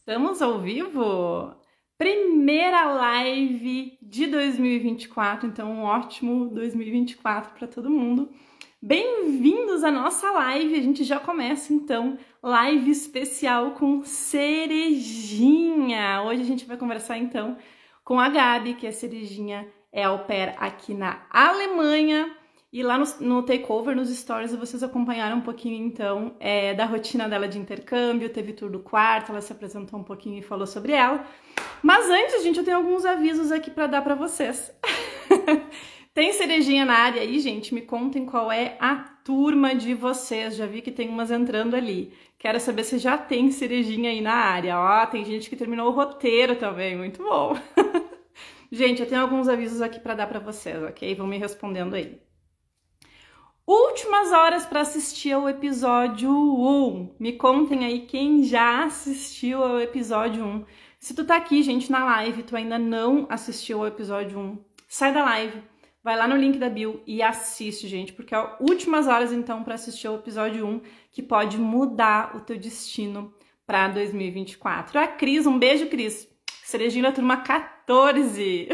Estamos ao vivo? Primeira live de 2024, então um ótimo 2024 para todo mundo. Bem-vindos à nossa live, a gente já começa então, live especial com Cerejinha. Hoje a gente vai conversar então com a Gabi, que é Cerejinha, é au pair aqui na Alemanha. E lá no Takeover, nos stories, vocês acompanharam um pouquinho, então, da rotina dela de intercâmbio, teve tour do quarto, ela se apresentou um pouquinho e falou sobre ela. Mas antes, gente, eu tenho alguns avisos aqui para dar para vocês. Tem Cerejinha na área aí, gente? Me contem qual é a turma de vocês. Já vi que tem umas entrando ali. Quero saber se já tem Cerejinha aí na área. Ó, tem gente que terminou o roteiro também, muito bom. Gente, eu tenho alguns avisos aqui para dar para vocês, ok? Vão me respondendo aí. Últimas horas para assistir ao episódio 1. Me contem aí quem já assistiu ao episódio 1. Se tu tá aqui, gente, na live, tu ainda não assistiu ao episódio 1, sai da live, vai lá no link da bio e assiste, gente, porque é últimas horas, então, para assistir ao episódio 1, que pode mudar o teu destino para 2024. A Cris, um beijo, Cris. Cerejinha da turma 14.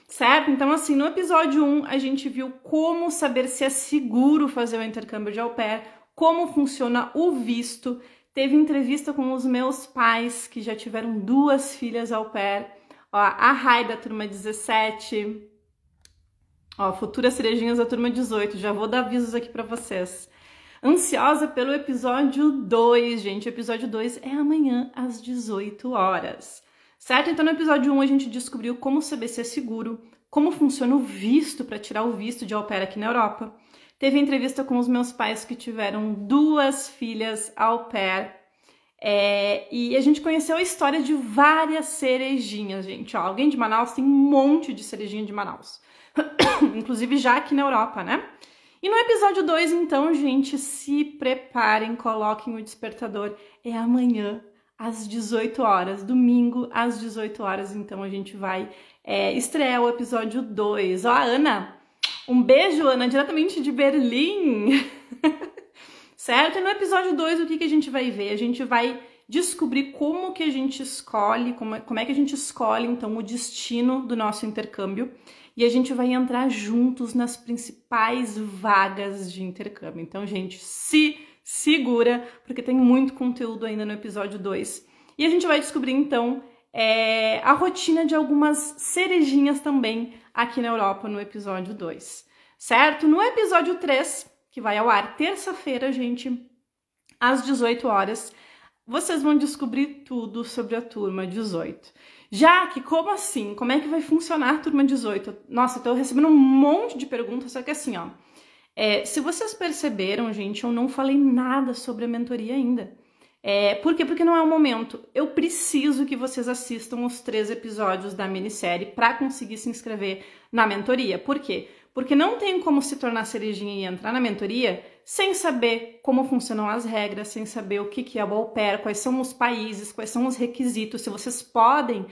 Certo? Então, assim, no episódio 1, a gente viu como saber se é seguro fazer o intercâmbio de au pair, como funciona o visto. Teve entrevista com os meus pais, que já tiveram 2 filhas au pair. Ó, a Rai da turma 17. Ó, futuras cerejinhas da turma 18. Já vou dar avisos aqui pra vocês. Ansiosa pelo episódio 2, gente. O episódio 2 é amanhã, às 18 horas. Certo? Então, no episódio 1, a gente descobriu como saber se é seguro, como funciona o visto para tirar o visto de au pair aqui na Europa. Teve entrevista com os meus pais que tiveram 2 filhas au pair. E a gente conheceu a história de várias cerejinhas, gente. Ó, alguém de Manaus tem um monte de cerejinha de Manaus. Inclusive já aqui na Europa, né? E no episódio 2, então, gente, se preparem, coloquem o despertador. É amanhã, às 18 horas, domingo às 18 horas, então a gente vai estrear o episódio 2. Ó, a Ana, um beijo, Ana, diretamente de Berlim. Certo? E no episódio 2, o que a gente vai ver? A gente vai descobrir como que a gente escolhe, como é que a gente escolhe, então, o destino do nosso intercâmbio. E a gente vai entrar juntos nas principais vagas de intercâmbio. Então, gente, se segura, porque tem muito conteúdo ainda no episódio 2. E a gente vai descobrir, então, a rotina de algumas cerejinhas também aqui na Europa no episódio 2. Certo? No episódio 3, que vai ao ar terça-feira, gente, às 18 horas, vocês vão descobrir tudo sobre a turma 18. Já que, como assim? Como é que vai funcionar a turma 18? Nossa, eu tô recebendo um monte de perguntas, só que assim, ó. Se vocês perceberam, gente, eu não falei nada sobre a mentoria ainda. Por quê? Porque não é o momento. Eu preciso que vocês assistam os 3 episódios da minissérie para conseguir se inscrever na mentoria. Por quê? Porque não tem como se tornar cerejinha e entrar na mentoria sem saber como funcionam as regras, sem saber o que é o au pair, quais são os países, quais são os requisitos, se vocês podem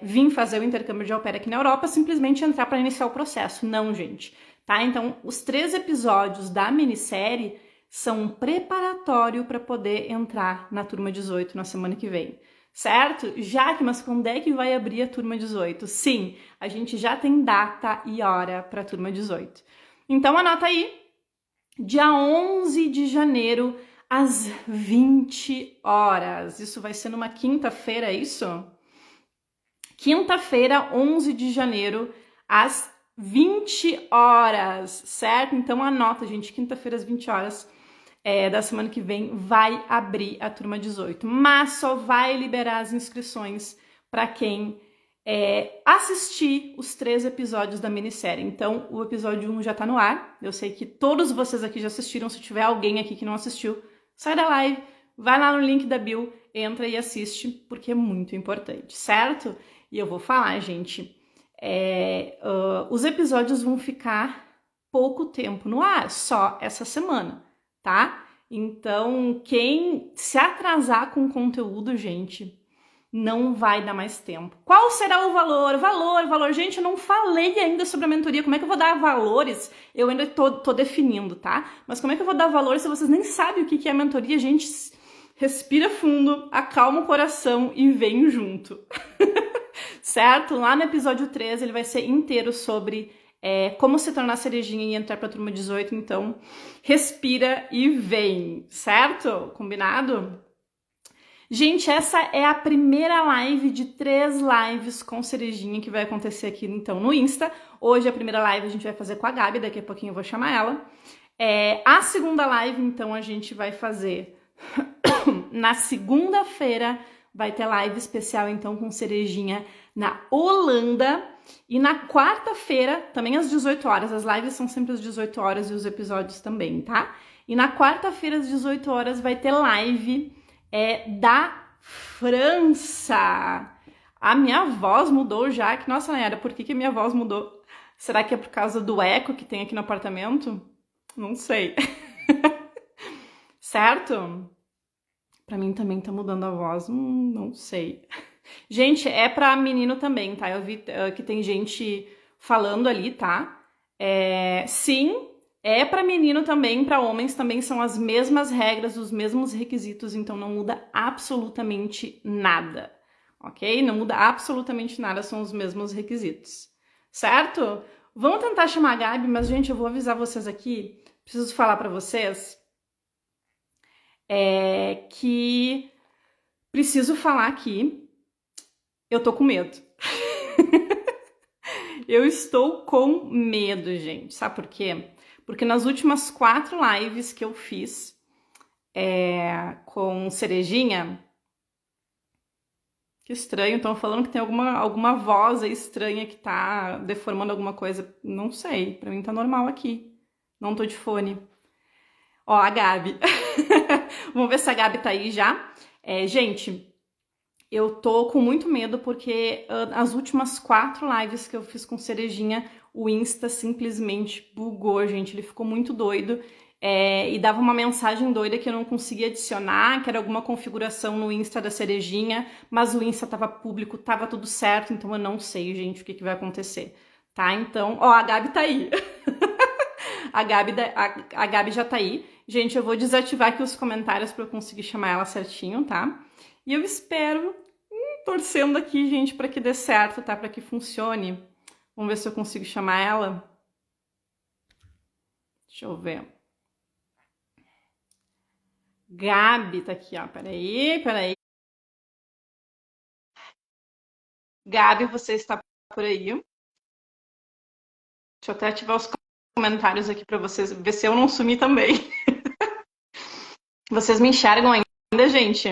vir fazer o intercâmbio de au pair aqui na Europa, simplesmente entrar para iniciar o processo. Não, gente. Tá? Então, os 3 episódios da minissérie são um preparatório para poder entrar na turma 18 na semana que vem. Certo? Mas quando é que vai abrir a turma 18? Sim, a gente já tem data e hora para a turma 18. Então, anota aí, dia 11 de janeiro, às 20 horas. Isso vai ser numa quinta-feira, é isso? Quinta-feira, 11 de janeiro, às 20 horas, certo? Então, anota, gente, quinta-feira, às 20 horas. Da semana que vem vai abrir a turma 18, mas só vai liberar as inscrições para quem assistir os 3 episódios da minissérie. Então, o episódio 1 já tá no ar, eu sei que todos vocês aqui já assistiram, se tiver alguém aqui que não assistiu, sai da live, vai lá no link da bio, entra e assiste, porque é muito importante, certo? E eu vou falar, gente, os episódios vão ficar pouco tempo no ar, só essa semana. Tá? Então, quem se atrasar com o conteúdo, gente, não vai dar mais tempo. Qual será o valor? Valor. Gente, eu não falei ainda sobre a mentoria. Como é que eu vou dar valores? Eu ainda tô definindo, tá? Mas como é que eu vou dar valores se vocês nem sabem o que é a mentoria? Gente, respira fundo, acalma o coração e vem junto. Certo? Lá no episódio 13 ele vai ser inteiro sobre como se tornar cerejinha e entrar pra turma 18, então respira e vem, certo? Combinado? Gente, essa é a primeira live de 3 lives com cerejinha que vai acontecer aqui então no Insta. Hoje a primeira live a gente vai fazer com a Gabi, daqui a pouquinho eu vou chamar ela. A segunda live, então, a gente vai fazer na segunda-feira, vai ter live especial, então, com cerejinha na Holanda. E na quarta-feira, também às 18 horas, as lives são sempre às 18 horas e os episódios também, tá? E na quarta-feira, às 18 horas, vai ter live da França. A minha voz mudou já, que nossa, Nayara, por que a minha voz mudou? Será que é por causa do eco que tem aqui no apartamento? Não sei. Certo? Pra mim também tá mudando a voz, não sei. Gente, é pra menino também, tá? Eu vi que tem gente falando ali, tá? Sim, é pra menino também, pra homens também são as mesmas regras, os mesmos requisitos, então não muda absolutamente nada, ok? Não muda absolutamente nada, são os mesmos requisitos, certo? Vamos tentar chamar a Gabi, mas, gente, eu vou avisar vocês aqui, preciso falar pra vocês que preciso falar aqui, eu tô com medo. Eu estou com medo, gente. Sabe por quê? Porque nas últimas 4 lives que eu fiz com cerejinha, que estranho, estão falando que tem alguma voz aí estranha que tá deformando alguma coisa. Não sei, pra mim tá normal aqui. Não tô de fone. Ó, a Gabi. Vamos ver se a Gabi tá aí já. Gente, eu tô com muito medo porque as últimas 4 lives que eu fiz com cerejinha, o Insta simplesmente bugou, gente. Ele ficou muito doido e dava uma mensagem doida que eu não conseguia adicionar, que era alguma configuração no Insta da cerejinha, mas o Insta tava público, tava tudo certo, então eu não sei, gente, o que vai acontecer, tá? Então, ó, a Gabi tá aí. A Gabi já tá aí. Gente, eu vou desativar aqui os comentários para eu conseguir chamar ela certinho, tá? E eu espero, torcendo aqui, gente, para que dê certo, tá? Para que funcione. Vamos ver se eu consigo chamar ela. Deixa eu ver. Gabi tá aqui, ó. Peraí. Gabi, você está por aí? Deixa eu até ativar os comentários aqui para vocês, ver se eu não sumi também. Vocês me enxergam ainda, gente?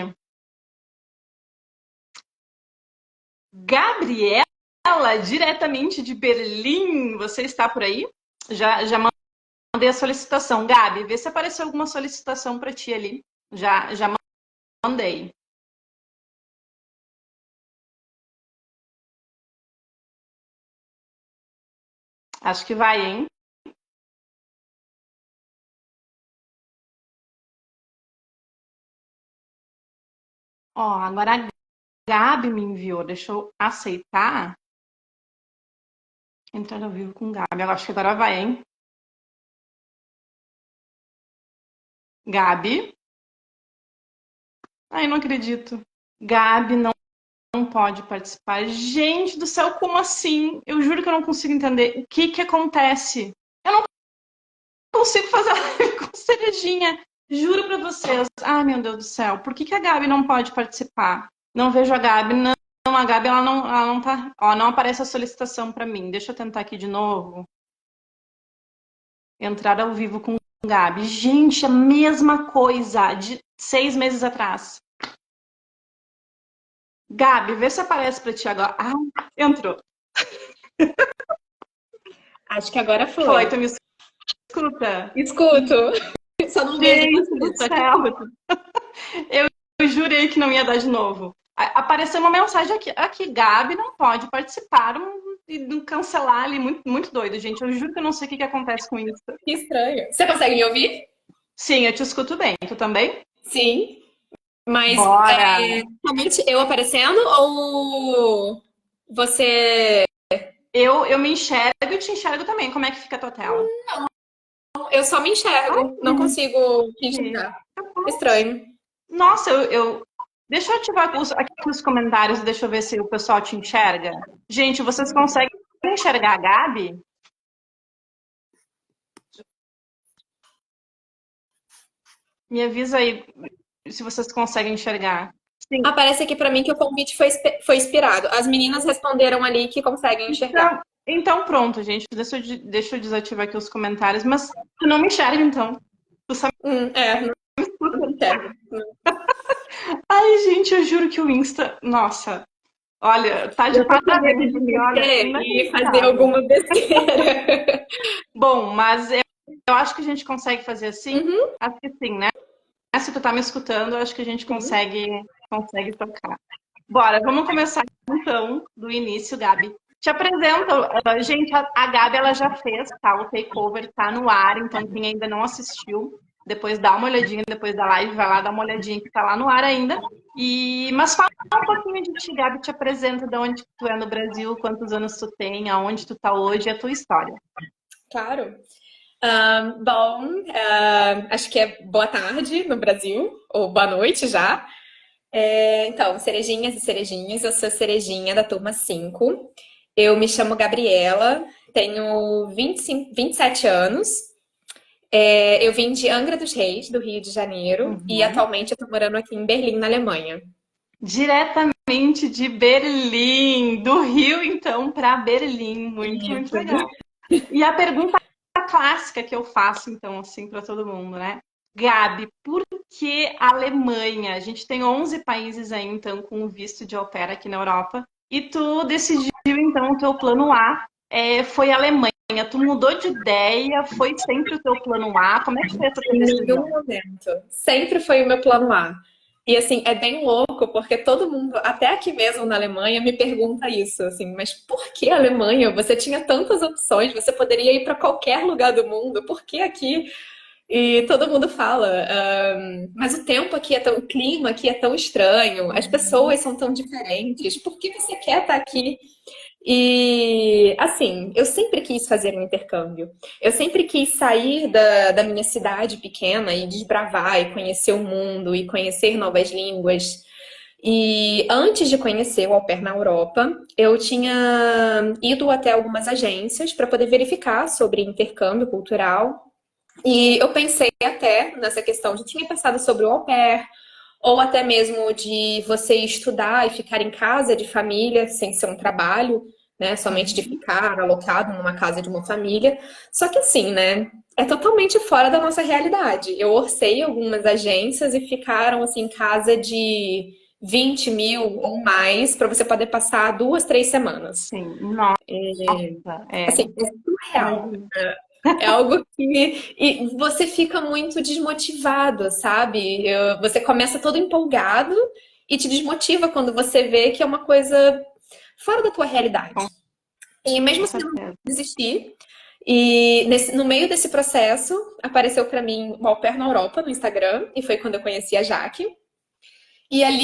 Gabriela, diretamente de Berlim, você está por aí? Já mandei a solicitação. Gabi, vê se apareceu alguma solicitação para ti ali. Já mandei. Acho que vai, hein? Ó, agora a Gabi me enviou. Deixa eu aceitar. Entrar ao vivo com Gabi. Eu acho que agora vai, hein? Gabi. Ai, não acredito. Gabi não pode participar. Gente do céu, como assim? Eu juro que eu não consigo entender. O que acontece? Eu não consigo fazer live com cerejinha. Juro pra vocês. Ai, meu Deus do céu. Por que a Gabi não pode participar? Não vejo a Gabi. Não, a Gabi, ela não tá... Ó, não aparece a solicitação pra mim. Deixa eu tentar aqui de novo. Entrar ao vivo com Gabi. Gente, a mesma coisa de 6 meses atrás. Gabi, vê se aparece pra ti agora. Ah, entrou. Acho que agora foi. Foi, tu me escuta? Escuto. Só não vejo Gente você, do só te céu. escuto. Eu jurei que não ia dar de novo. Apareceu uma mensagem aqui, Gabi não pode participar e cancelar ali, muito, muito doido, gente. Eu juro que eu não sei o que acontece com isso. Que estranho. Você consegue me ouvir? Sim, eu te escuto bem. Tu também? Sim. Mas Bora! somente eu aparecendo ou você. Eu me enxergo e te enxergo também. Como é que fica a tua tela? Eu só me enxergo, não consigo te Ai, enxergar. tá bom. Estranho. Nossa, deixa eu ativar aqui os comentários, deixa eu ver se o pessoal te enxerga. Gente, vocês conseguem enxergar a Gabi? Me avisa aí se vocês conseguem enxergar. Sim. Aparece aqui pra mim que o convite foi expirado. As meninas responderam ali que conseguem enxergar. Então pronto, gente. Deixa eu desativar aqui os comentários. Mas tu não me enxerga, então. Tu sabe. Não enxergo. Ai, gente, eu juro que o Insta. Nossa. Olha, tá de parabéns de mim, olha. E fazer alguma besteira. Bom, mas eu acho que a gente consegue fazer assim. Acho que sim, né? Se tu tá me escutando, eu acho que a gente consegue tocar. Bora, vamos começar então do início, Gabi. Te apresento, gente, a Gabi ela já fez, tá? O takeover tá no ar, então quem ainda não assistiu, depois dá uma olhadinha, depois da live, vai lá dar uma olhadinha que tá lá no ar ainda. Mas fala um pouquinho de ti, Gabi, te apresenta de onde tu é no Brasil, quantos anos tu tem, aonde tu tá hoje, a tua história. Claro. Bom, acho que é boa tarde no Brasil, ou boa noite já. Então, cerejinhas e cerejinhas, eu sou cerejinha da turma 5. Eu me chamo Gabriela, tenho 27 anos. Eu vim de Angra dos Reis, do Rio de Janeiro, e atualmente eu tô morando aqui em Berlim, na Alemanha. Diretamente de Berlim, do Rio, então, para Berlim. Muito legal. E a pergunta clássica que eu faço, então, assim, para todo mundo, né? Gabi, por que Alemanha? A gente tem 11 países aí, então, com visto de au pair aqui na Europa. E tu decidiu, então, o teu plano A foi Alemanha. Tu mudou de ideia? Foi sempre o teu plano A? Como é que foi essa tua Em decisão? nenhum momento. Sempre foi o meu plano A. E assim, é bem louco, porque todo mundo, até aqui mesmo na Alemanha, me pergunta isso, assim, mas por que Alemanha? Você tinha tantas opções, você poderia ir para qualquer lugar do mundo, por que aqui? E todo mundo fala, mas o tempo aqui é tão, o clima aqui é tão estranho, as pessoas são tão diferentes, por que você quer estar aqui? E assim, eu sempre quis fazer um intercâmbio. Eu sempre quis sair da minha cidade pequena e desbravar e conhecer o mundo e conhecer novas línguas. E antes de conhecer o Au Pair na Europa, eu tinha ido até algumas agências para poder verificar sobre intercâmbio cultural. E eu pensei até nessa questão, já tinha pensado sobre o Au Pair, ou até mesmo de você estudar e ficar em casa de família, sem ser um trabalho, né? Somente de ficar alocado numa casa de uma família. Só que assim, né? É totalmente fora da nossa realidade. Eu orcei algumas agências e ficaram assim, em casa de 20 mil ou mais para você poder passar 2, 3 semanas. Sim, nossa, Assim, é surreal. É algo que e você fica muito desmotivado, sabe? Você começa todo empolgado e te desmotiva quando você vê que é uma coisa fora da tua realidade. E mesmo assim, eu não desisti. E no meio desse processo, apareceu para mim o Au Pair na Europa no Instagram, e foi quando eu conheci a Jaque. E ali,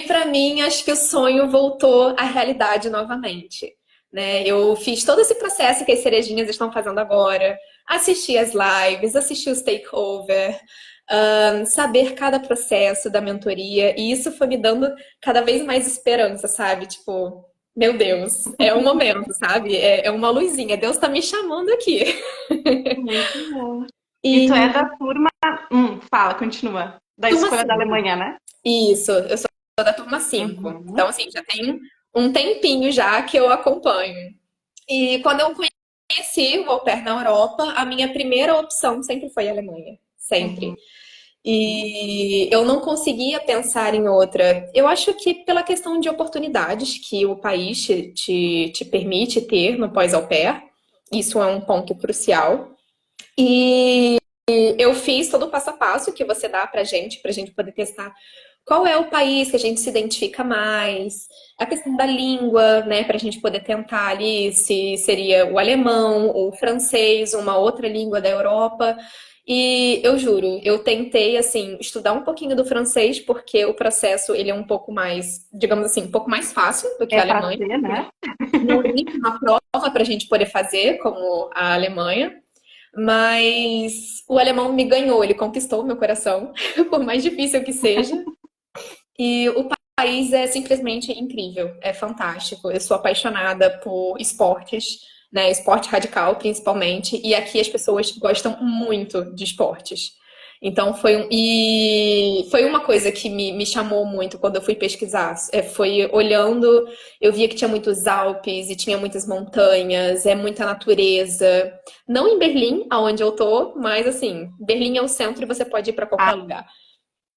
para mim, acho que o sonho voltou à realidade novamente. Né? Eu fiz todo esse processo que as cerejinhas estão fazendo agora, assisti as lives, assisti os takeover, saber cada processo da mentoria, e isso foi me dando cada vez mais esperança, sabe? Tipo, meu Deus, é um momento, sabe? É uma luzinha, Deus tá me chamando aqui. muito bom. E tu é da turma. Fala, continua. Da Turma escolha da 5. Alemanha, né? Isso, eu sou da turma 5. Então, assim, já tem um tempinho já que eu acompanho. E quando eu conheci o Au Pair na Europa, a minha primeira opção sempre foi a Alemanha. Sempre. E eu não conseguia pensar em outra. Eu acho que pela questão de oportunidades que o país te permite ter no pós-au pair, isso é um ponto crucial. E eu fiz todo o passo a passo que você dá pra gente poder testar qual é o país que a gente se identifica mais, a questão da língua, né, pra gente poder tentar ali se seria o alemão, o francês, uma outra língua da Europa. E eu juro, eu tentei, assim, estudar um pouquinho do francês, porque o processo, ele é um pouco mais, digamos assim, um pouco mais fácil do que a Alemanha. Ser, né? Não tem uma prova pra gente poder fazer, como a Alemanha. Mas o alemão me ganhou, ele conquistou meu coração, por mais difícil que seja. E o país é simplesmente incrível, é fantástico. Eu sou apaixonada por esportes, né? Esporte radical, principalmente. E aqui as pessoas gostam muito de esportes. Então foi uma coisa que me chamou muito quando eu fui pesquisar. Foi olhando, eu via que tinha muitos Alpes e tinha muitas montanhas, é muita natureza. Não em Berlim, aonde eu tô, mas assim, Berlim é o centro e você pode ir para qualquer lugar.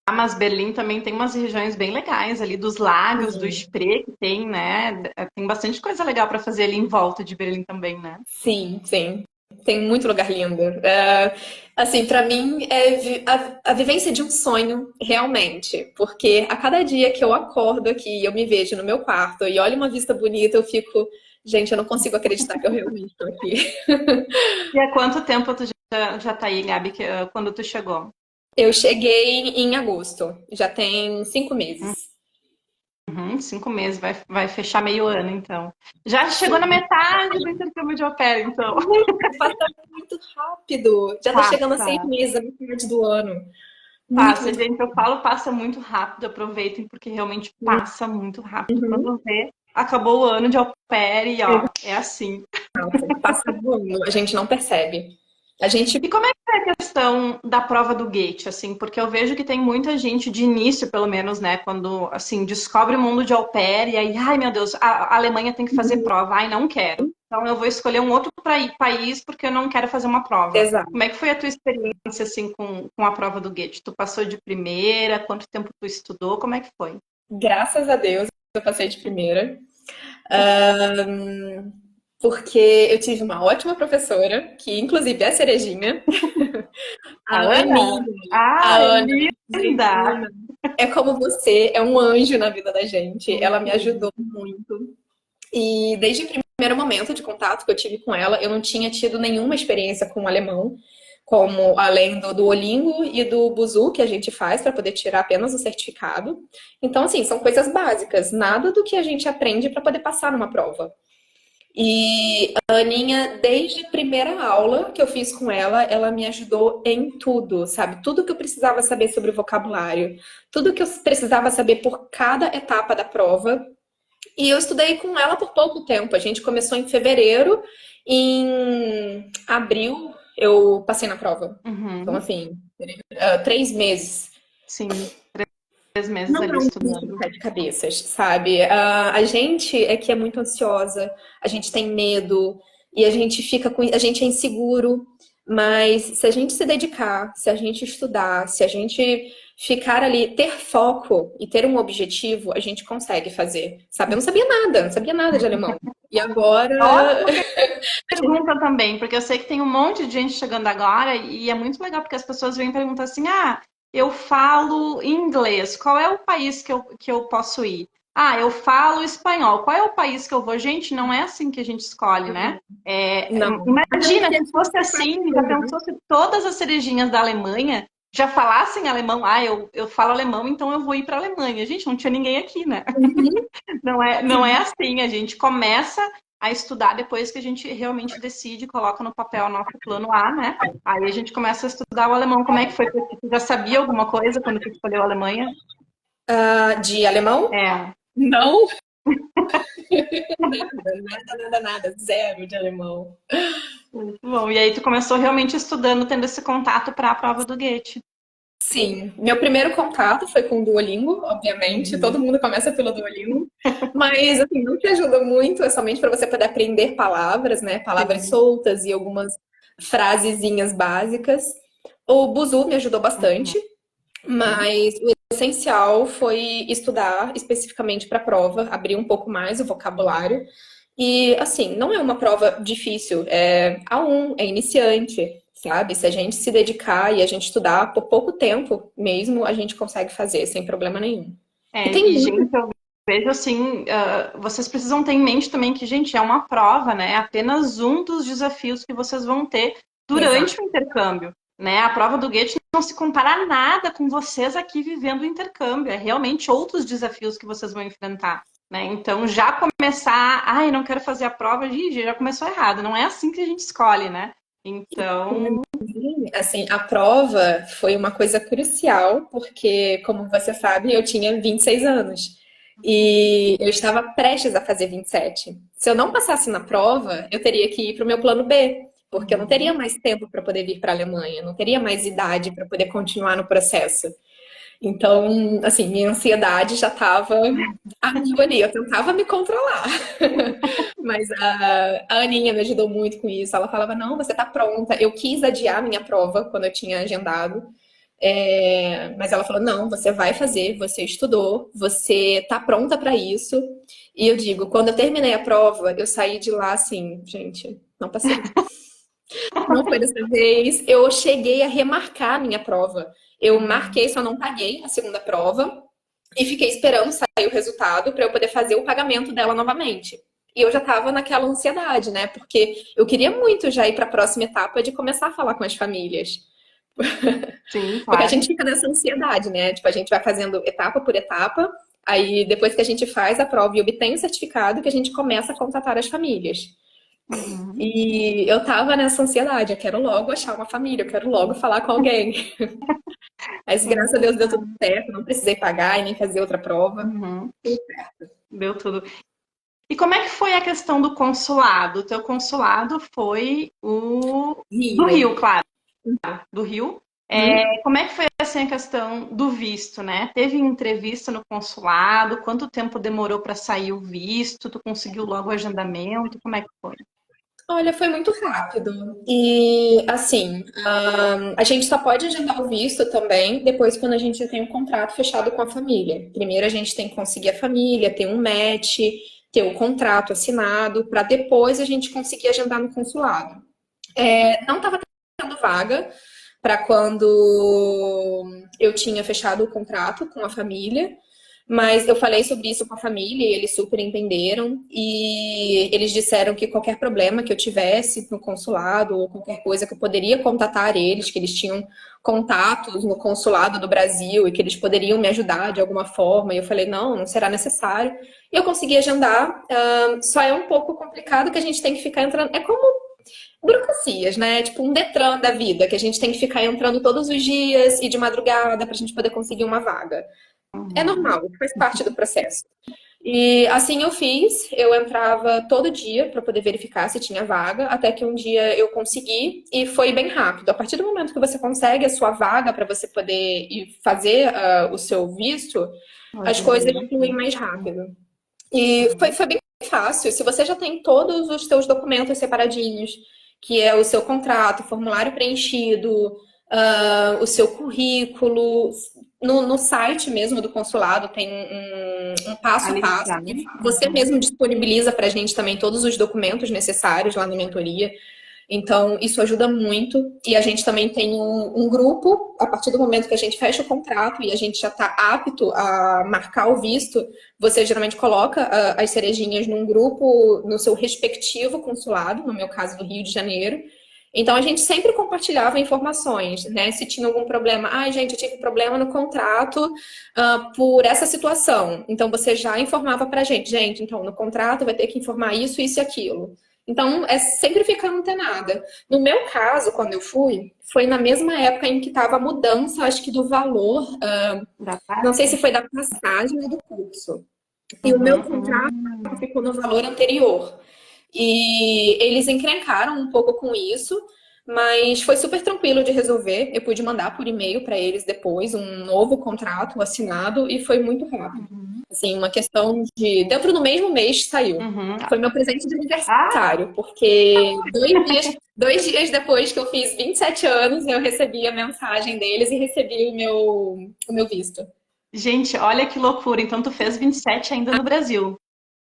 Ah, mas Berlim também tem umas regiões bem legais ali, dos lagos, do Sim. Spree, que tem, né? Tem bastante coisa legal para fazer ali em volta de Berlim também, né? Sim, sim. Tem muito lugar lindo. Assim, pra mim é a vivência de um sonho, realmente. Porque a cada dia que eu acordo aqui, eu me vejo no meu quarto e olho uma vista bonita, eu fico, gente, eu não consigo acreditar que eu realmente estou aqui. E há quanto tempo tu já tá aí, Gabi, quando tu chegou? Eu cheguei em agosto, já tem 5 meses. Uhum, 5 meses, vai fechar meio ano, então. Já chegou na Sim, metade do intercâmbio de au pair, então. passa muito rápido. Já tá chegando a seis Passa, meses, a metade do ano. Muito, passa. muito Gente, eu falo passa muito rápido, aproveitem, porque realmente passa muito rápido. rápido. Quando vê, acabou o ano de au pair e, ó, é assim. Passa voando, a gente não percebe. A gente. E como é que é a questão da prova do gate, assim, porque eu vejo que tem muita gente de início, pelo menos, né, quando, assim, descobre o mundo de au pair e aí, ai, meu Deus, a Alemanha tem que fazer prova, ai, não quero. Então eu vou escolher um outro país porque eu não quero fazer uma prova. Exato. Como é que foi a tua experiência, assim, com a prova do gate? Tu passou de primeira? Quanto tempo tu estudou? Como é que foi? Graças a Deus eu passei de primeira. Porque eu tive uma ótima professora, que inclusive é cerejinha, A a Ana? Aninha. A Ai, Ana, linda! Ana, é como você, é um anjo na vida da gente. Ela me ajudou muito. E desde o primeiro momento de contato que eu tive com ela, eu não tinha tido nenhuma experiência com o alemão, como além do Duolingo e do Busuu que a gente faz para poder tirar apenas o certificado. Então, assim, são coisas básicas, nada do que a gente aprende para poder passar numa prova. E a Aninha, desde a primeira aula que eu fiz com ela me ajudou em tudo, sabe? Tudo que eu precisava saber sobre o vocabulário, tudo que eu precisava saber por cada etapa da prova, e eu estudei com ela por pouco tempo. A gente começou em fevereiro, em abril eu passei na prova. Então, Uhum, assim, 3 meses. sim, 3 meses Não ali é um bicho de estudando. sete cabeças, sabe? A gente é que é muito ansiosa, a gente tem medo e a gente fica com, a gente é inseguro, mas se a gente se dedicar, se a gente estudar, se a gente ficar ali, ter foco e ter um objetivo, a gente consegue fazer, sabe? Eu não sabia nada, não sabia nada de alemão. E agora, Ótima pergunta também, porque eu sei que tem um monte de gente chegando agora e é muito legal porque as pessoas vêm perguntar assim: ah, eu falo inglês, qual é o país que eu posso ir? Ah, eu falo espanhol, qual é o país que eu vou? Gente, não é assim que a gente escolhe, né? não. Mas eu Imagina queria se fosse assim, já pensou se todas as cerejinhas da Alemanha já falassem alemão? Ah, eu falo alemão, então eu vou ir para a Alemanha. Gente, não tinha ninguém aqui, né? Não é assim, a gente começa a estudar depois que a gente realmente decide, coloca no papel nosso plano A, né? Aí a gente começa a estudar o alemão. Como é que foi? Você já sabia alguma coisa quando você escolheu a Alemanha? de alemão? É, Não, nada, zero de alemão. muito bom. E aí tu começou realmente estudando, tendo esse contato para a prova do Goethe. Sim, meu primeiro contato foi com o Duolingo, obviamente, todo Uhum. mundo começa pelo Duolingo, mas assim, não te ajuda muito, é somente para você poder aprender palavras, né? Palavras Sim. soltas e algumas frasezinhas básicas. O Buzu me ajudou Uhum. bastante, mas o essencial foi estudar especificamente para a prova, abrir um pouco mais o vocabulário. E assim, não é uma prova difícil, é A1, é iniciante, sabe? Se a gente se dedicar e a gente estudar por pouco tempo mesmo, a gente consegue fazer sem problema nenhum. E tem E, muito. gente, eu vejo assim, vocês precisam ter em mente também que, gente, é uma prova, né? É apenas um dos desafios que vocês vão ter Exato. durante o intercâmbio, né? A prova do Goethe não se compara a nada com vocês aqui vivendo o intercâmbio. É realmente outros desafios que vocês vão enfrentar, né? Então, já começar, ai, não quero fazer a prova, já começou errado. Não é assim que a gente escolhe, né? Então, Assim, a prova foi uma coisa crucial, porque, como você sabe, eu tinha 26 anos. E eu estava prestes a fazer 27. Se eu não passasse na prova, eu teria que ir para o meu plano B, porque eu não teria uhum. mais tempo para poder vir para a Alemanha, não teria mais idade para poder continuar no processo. Então, assim, minha ansiedade já estava a mil ali, eu tentava me controlar. Mas a Aninha me ajudou muito com isso. Ela falava: não, você tá pronta. Eu quis adiar minha prova quando eu tinha agendado. Mas ela falou: não, você vai fazer, você estudou, você tá pronta para isso. E eu digo: quando eu terminei a prova, eu saí de lá assim, gente, não passei. Não foi dessa vez. Eu cheguei a remarcar a minha prova. Eu Uhum. marquei, só não paguei a segunda prova e fiquei esperando sair o resultado para eu poder fazer o pagamento dela novamente. E eu já estava naquela ansiedade, né? Porque eu queria muito já ir para a próxima etapa de começar a falar com as famílias. Sim, Porque a claro. gente fica nessa ansiedade, né? Tipo, a gente vai fazendo etapa por etapa, aí depois que a gente faz a prova e obtém o certificado, que a gente começa a contatar as famílias. Uhum. E eu tava nessa ansiedade, eu quero logo achar uma família, eu quero logo falar com alguém. Mas graças a Deus deu tudo certo, não precisei pagar e nem fazer outra prova. Uhum. Deu tudo. E como é que foi a questão do consulado? O teu consulado foi o do Rio. Rio, claro, do Rio. Hum? Como é que foi assim a questão do visto, né? Teve entrevista no consulado? Quanto tempo demorou para sair o visto? Tu conseguiu logo o agendamento? Como é que foi? Olha, foi muito rápido. E assim, a gente só pode agendar o visto também depois quando a gente já tem um contrato fechado com a família. Primeiro a gente tem que conseguir a família, ter um match, ter o contrato assinado, para depois a gente conseguir agendar no consulado. Não estava tendo vaga para quando eu tinha fechado o contrato com a família. Mas eu falei sobre isso com a família e eles super entenderam. E eles disseram que qualquer problema que eu tivesse no consulado ou qualquer coisa que eu poderia contatar eles, que eles tinham contatos no consulado do Brasil e que eles poderiam me ajudar de alguma forma. E eu falei: não, não será necessário. E eu consegui agendar. Só é um pouco complicado que a gente tem que ficar entrando. É como burocracias, né? Tipo um Detran da vida, que a gente tem que ficar entrando todos os dias e de madrugada para a gente poder conseguir uma vaga. É Uhum. normal, faz parte do processo. E assim eu fiz, eu entrava todo dia para poder verificar se tinha vaga, até que um dia eu consegui e foi bem rápido. A partir do momento que você consegue a sua vaga para você poder ir fazer o seu visto, O as coisas agendamento. fluem mais rápido. E Uhum. foi bem fácil. Se você já tem todos os seus documentos separadinhos, que é o seu contrato, formulário preenchido, o seu currículo, no site mesmo do consulado tem um passo a Ali passo. já, né? Você Uhum. mesmo disponibiliza para a gente também todos os documentos necessários lá na mentoria. Então, isso ajuda muito. E a gente também tem um grupo, a partir do momento que a gente fecha o contrato e a gente já está apto a marcar o visto, você geralmente coloca as cerejinhas num grupo no seu respectivo consulado, no meu caso do Rio de Janeiro. Então a gente sempre compartilhava informações, né? Se tinha algum problema, gente, eu tive problema no contrato por essa situação. Então você já informava pra gente, então no contrato vai ter que informar isso, isso e aquilo. Então, é sempre ficar antenada. No meu caso, quando eu fui, foi na mesma época em que estava a mudança, acho que do valor, Da não sei se taxa? foi da passagem ou do curso. E o meu Uhum. contrato ficou no valor anterior. E eles encrencaram um pouco com isso, mas foi super tranquilo de resolver. Eu pude mandar por e-mail para eles depois um novo contrato assinado e foi muito rápido. Uhum. Assim, uma questão de dentro do mesmo mês saiu. Uhum. Foi meu presente de Ah, aniversário, porque 2 dias depois que eu fiz 27 anos, eu recebi a mensagem deles e recebi o meu visto. gente, olha que loucura. Então, tu fez 27 ainda no Brasil.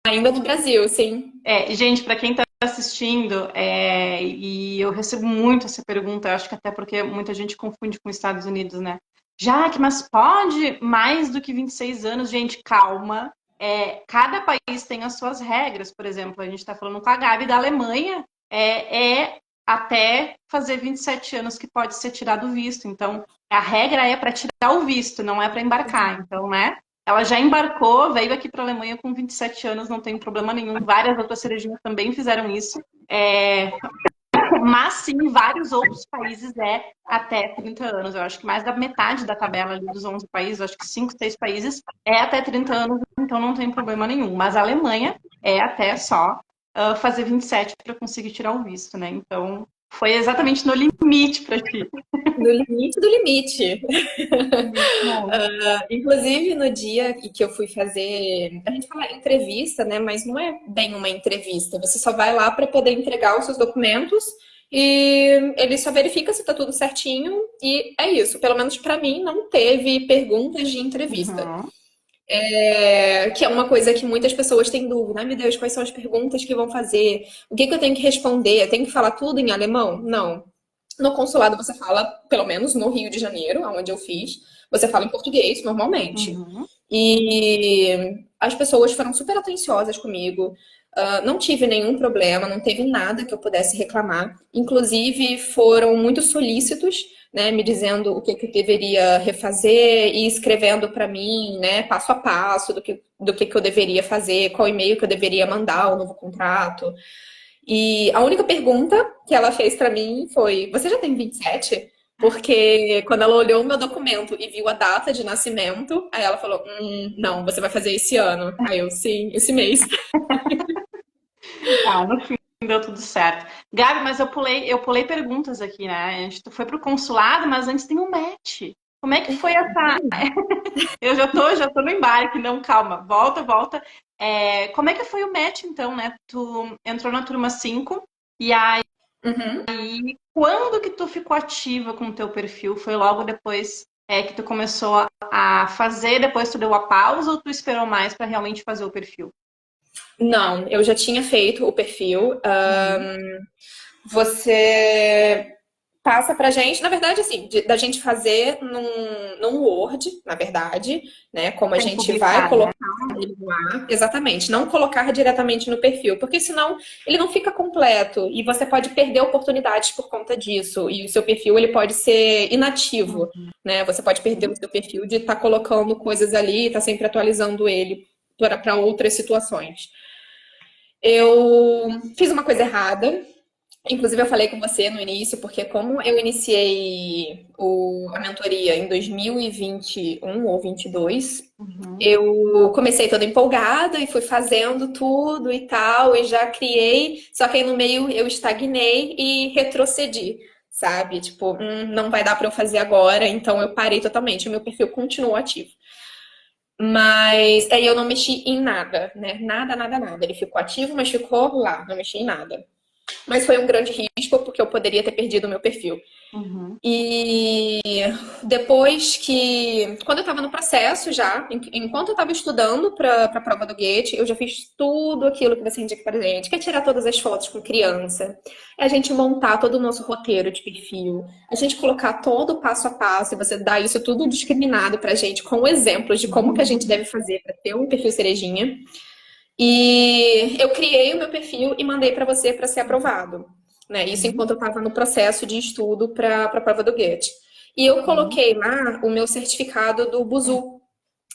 Ainda no Brasil, sim. Gente, para quem está assistindo, e eu recebo muito essa pergunta, eu acho que até porque muita gente confunde com os Estados Unidos, né? Jaque, mas pode mais do que 26 anos? Gente, calma. Cada país tem as suas regras. Por exemplo, a gente está falando com a Gabi da Alemanha, é até fazer 27 anos que pode ser tirado o visto. Então, a regra é para tirar o visto, não é para embarcar. Então, né? Ela já embarcou, veio aqui para a Alemanha com 27 anos, não tem problema nenhum. Várias outras cerejinhas também fizeram isso. Mas sim, em vários outros países é até 30 anos. Eu acho que mais da metade da tabela ali dos 11 países, acho que 5, 6 países é até 30 anos, então não tem problema nenhum. Mas a Alemanha é até só fazer 27 para conseguir tirar o visto, né? Então foi exatamente no limite para ti. No limite do limite. Bom. Inclusive, no dia que eu fui fazer, a gente fala entrevista, né? Mas não é bem uma entrevista. Você só vai lá para poder entregar os seus documentos e ele só verifica se tá tudo certinho e é isso. Pelo menos para mim, não teve perguntas de entrevista. Uhum. Que é uma coisa que muitas pessoas têm dúvida. Ai, meu Deus, quais são as perguntas que vão fazer? O que eu tenho que responder? Eu tenho que falar tudo em alemão? Não. No consulado você fala, pelo menos no Rio de Janeiro, onde eu fiz, você fala em português normalmente. Uhum. E as pessoas foram super atenciosas comigo. Não tive nenhum problema, não teve nada que eu pudesse reclamar. Inclusive, foram muito solícitos, né, me dizendo o que eu deveria refazer e escrevendo para mim, né, passo a passo do que eu deveria fazer, qual e-mail que eu deveria mandar o novo contrato. E a única pergunta que ela fez para mim foi: Você já tem 27? Porque quando ela olhou o meu documento e viu a data de nascimento, aí ela falou: Não, você vai fazer esse ano. Aí eu, sim, esse mês. Ah, no fim deu tudo certo. Gabi, mas eu pulei perguntas aqui, né? A gente foi pro consulado, mas antes tem um match. Como é que foi essa? Eu já tô no embarque, não, calma, volta. Como é que foi o match, então, né? Tu entrou na turma 5 e aí Uhum. quando que tu ficou ativa com o teu perfil? Foi logo depois que tu começou a fazer, depois tu deu a pausa ou tu esperou mais para realmente fazer o perfil? Não, eu já tinha feito o perfil. Uhum. Você passa pra gente, na verdade, assim, da gente fazer num Word, na verdade, né? Como a Sem gente vai publicar, né? colocar ele no ar, exatamente, não colocar diretamente no perfil, porque senão ele não fica completo e você pode perder oportunidades por conta disso. E o seu perfil ele pode ser inativo, né? Você pode perder o seu perfil de estar colocando coisas ali, estar sempre atualizando ele para outras situações. Eu fiz uma coisa errada. Inclusive, eu falei com você no início, porque como eu iniciei a mentoria em 2021 ou 22, Uhum. eu comecei toda empolgada e fui fazendo tudo e tal, e já criei, só que aí no meio eu estagnei e retrocedi, sabe? Tipo, não vai dar para eu fazer agora, então eu parei totalmente. O meu perfil continuou ativo. Mas aí eu não mexi em nada, né? Nada. Ele ficou ativo, mas ficou lá, não mexi em nada. Mas foi um grande risco, porque eu poderia ter perdido o meu perfil. Uhum. E depois que. Quando eu estava no processo já, enquanto eu estava estudando para a prova do GATE, eu já fiz tudo aquilo que você indica para gente, que é tirar todas as fotos com criança, é a gente montar todo o nosso roteiro de perfil, a gente colocar todo o passo a passo, e você dá isso tudo discriminado para gente, com exemplos de como que a gente deve fazer para ter um perfil cerejinha. E eu criei o meu perfil e mandei para você para ser aprovado. Né? Isso enquanto eu estava no processo de estudo para a prova do GET. E eu Uhum. coloquei lá o meu certificado do Buzu.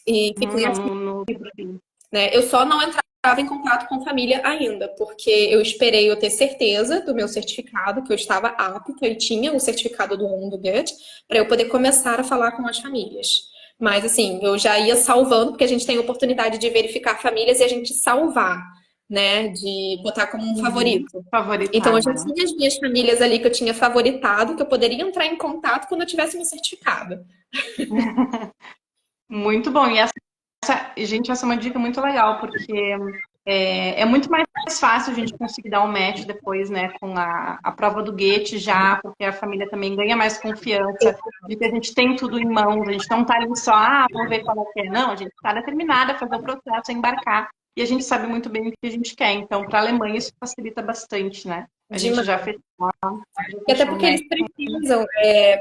E fiquei assim, No perfil. né? Eu só não entrava em contato com família ainda, porque eu esperei eu ter certeza do meu certificado, que eu estava apta e tinha o certificado do aluno do GET, para eu poder começar a falar com as famílias. Mas assim, eu já ia salvando, porque a gente tem a oportunidade de verificar famílias e a gente salvar, né? De botar como um Uhum. favorito. Então, Favoritar, eu já né? tinha as minhas famílias ali que eu tinha favoritado, que eu poderia entrar em contato quando eu tivesse meu certificado. Muito bom. Gente, essa é uma dica muito legal, porque é muito mais fácil a gente conseguir dar um match depois, né, com a prova do GET já, porque a família também ganha mais confiança de que a gente tem tudo em mãos, a gente não tá ali só, vamos ver qual é que é. Não, a gente está determinada a fazer o processo, a embarcar, e a gente sabe muito bem o que a gente quer. Então, para a Alemanha, isso facilita bastante, né? A gente Demais. já E até fechou um porque match. eles precisam,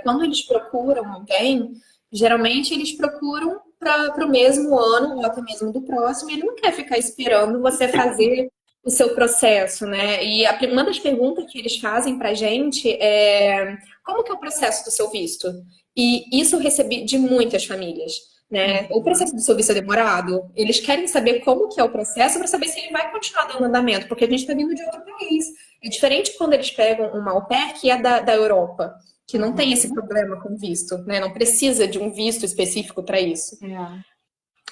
quando eles procuram alguém, geralmente eles procuram para o mesmo ano ou até mesmo do próximo. Ele não quer ficar esperando você fazer o seu processo, né? E uma das perguntas que eles fazem para a gente é como que é o processo do seu visto? E isso eu recebi de muitas famílias. né? O processo do seu visto é demorado. Eles querem saber como que é o processo para saber se ele vai continuar dando andamento, porque a gente está vindo de outro país. É diferente quando eles pegam uma au pair que é da Europa, que não tem esse problema com visto, né? Não precisa de um visto específico para isso. É.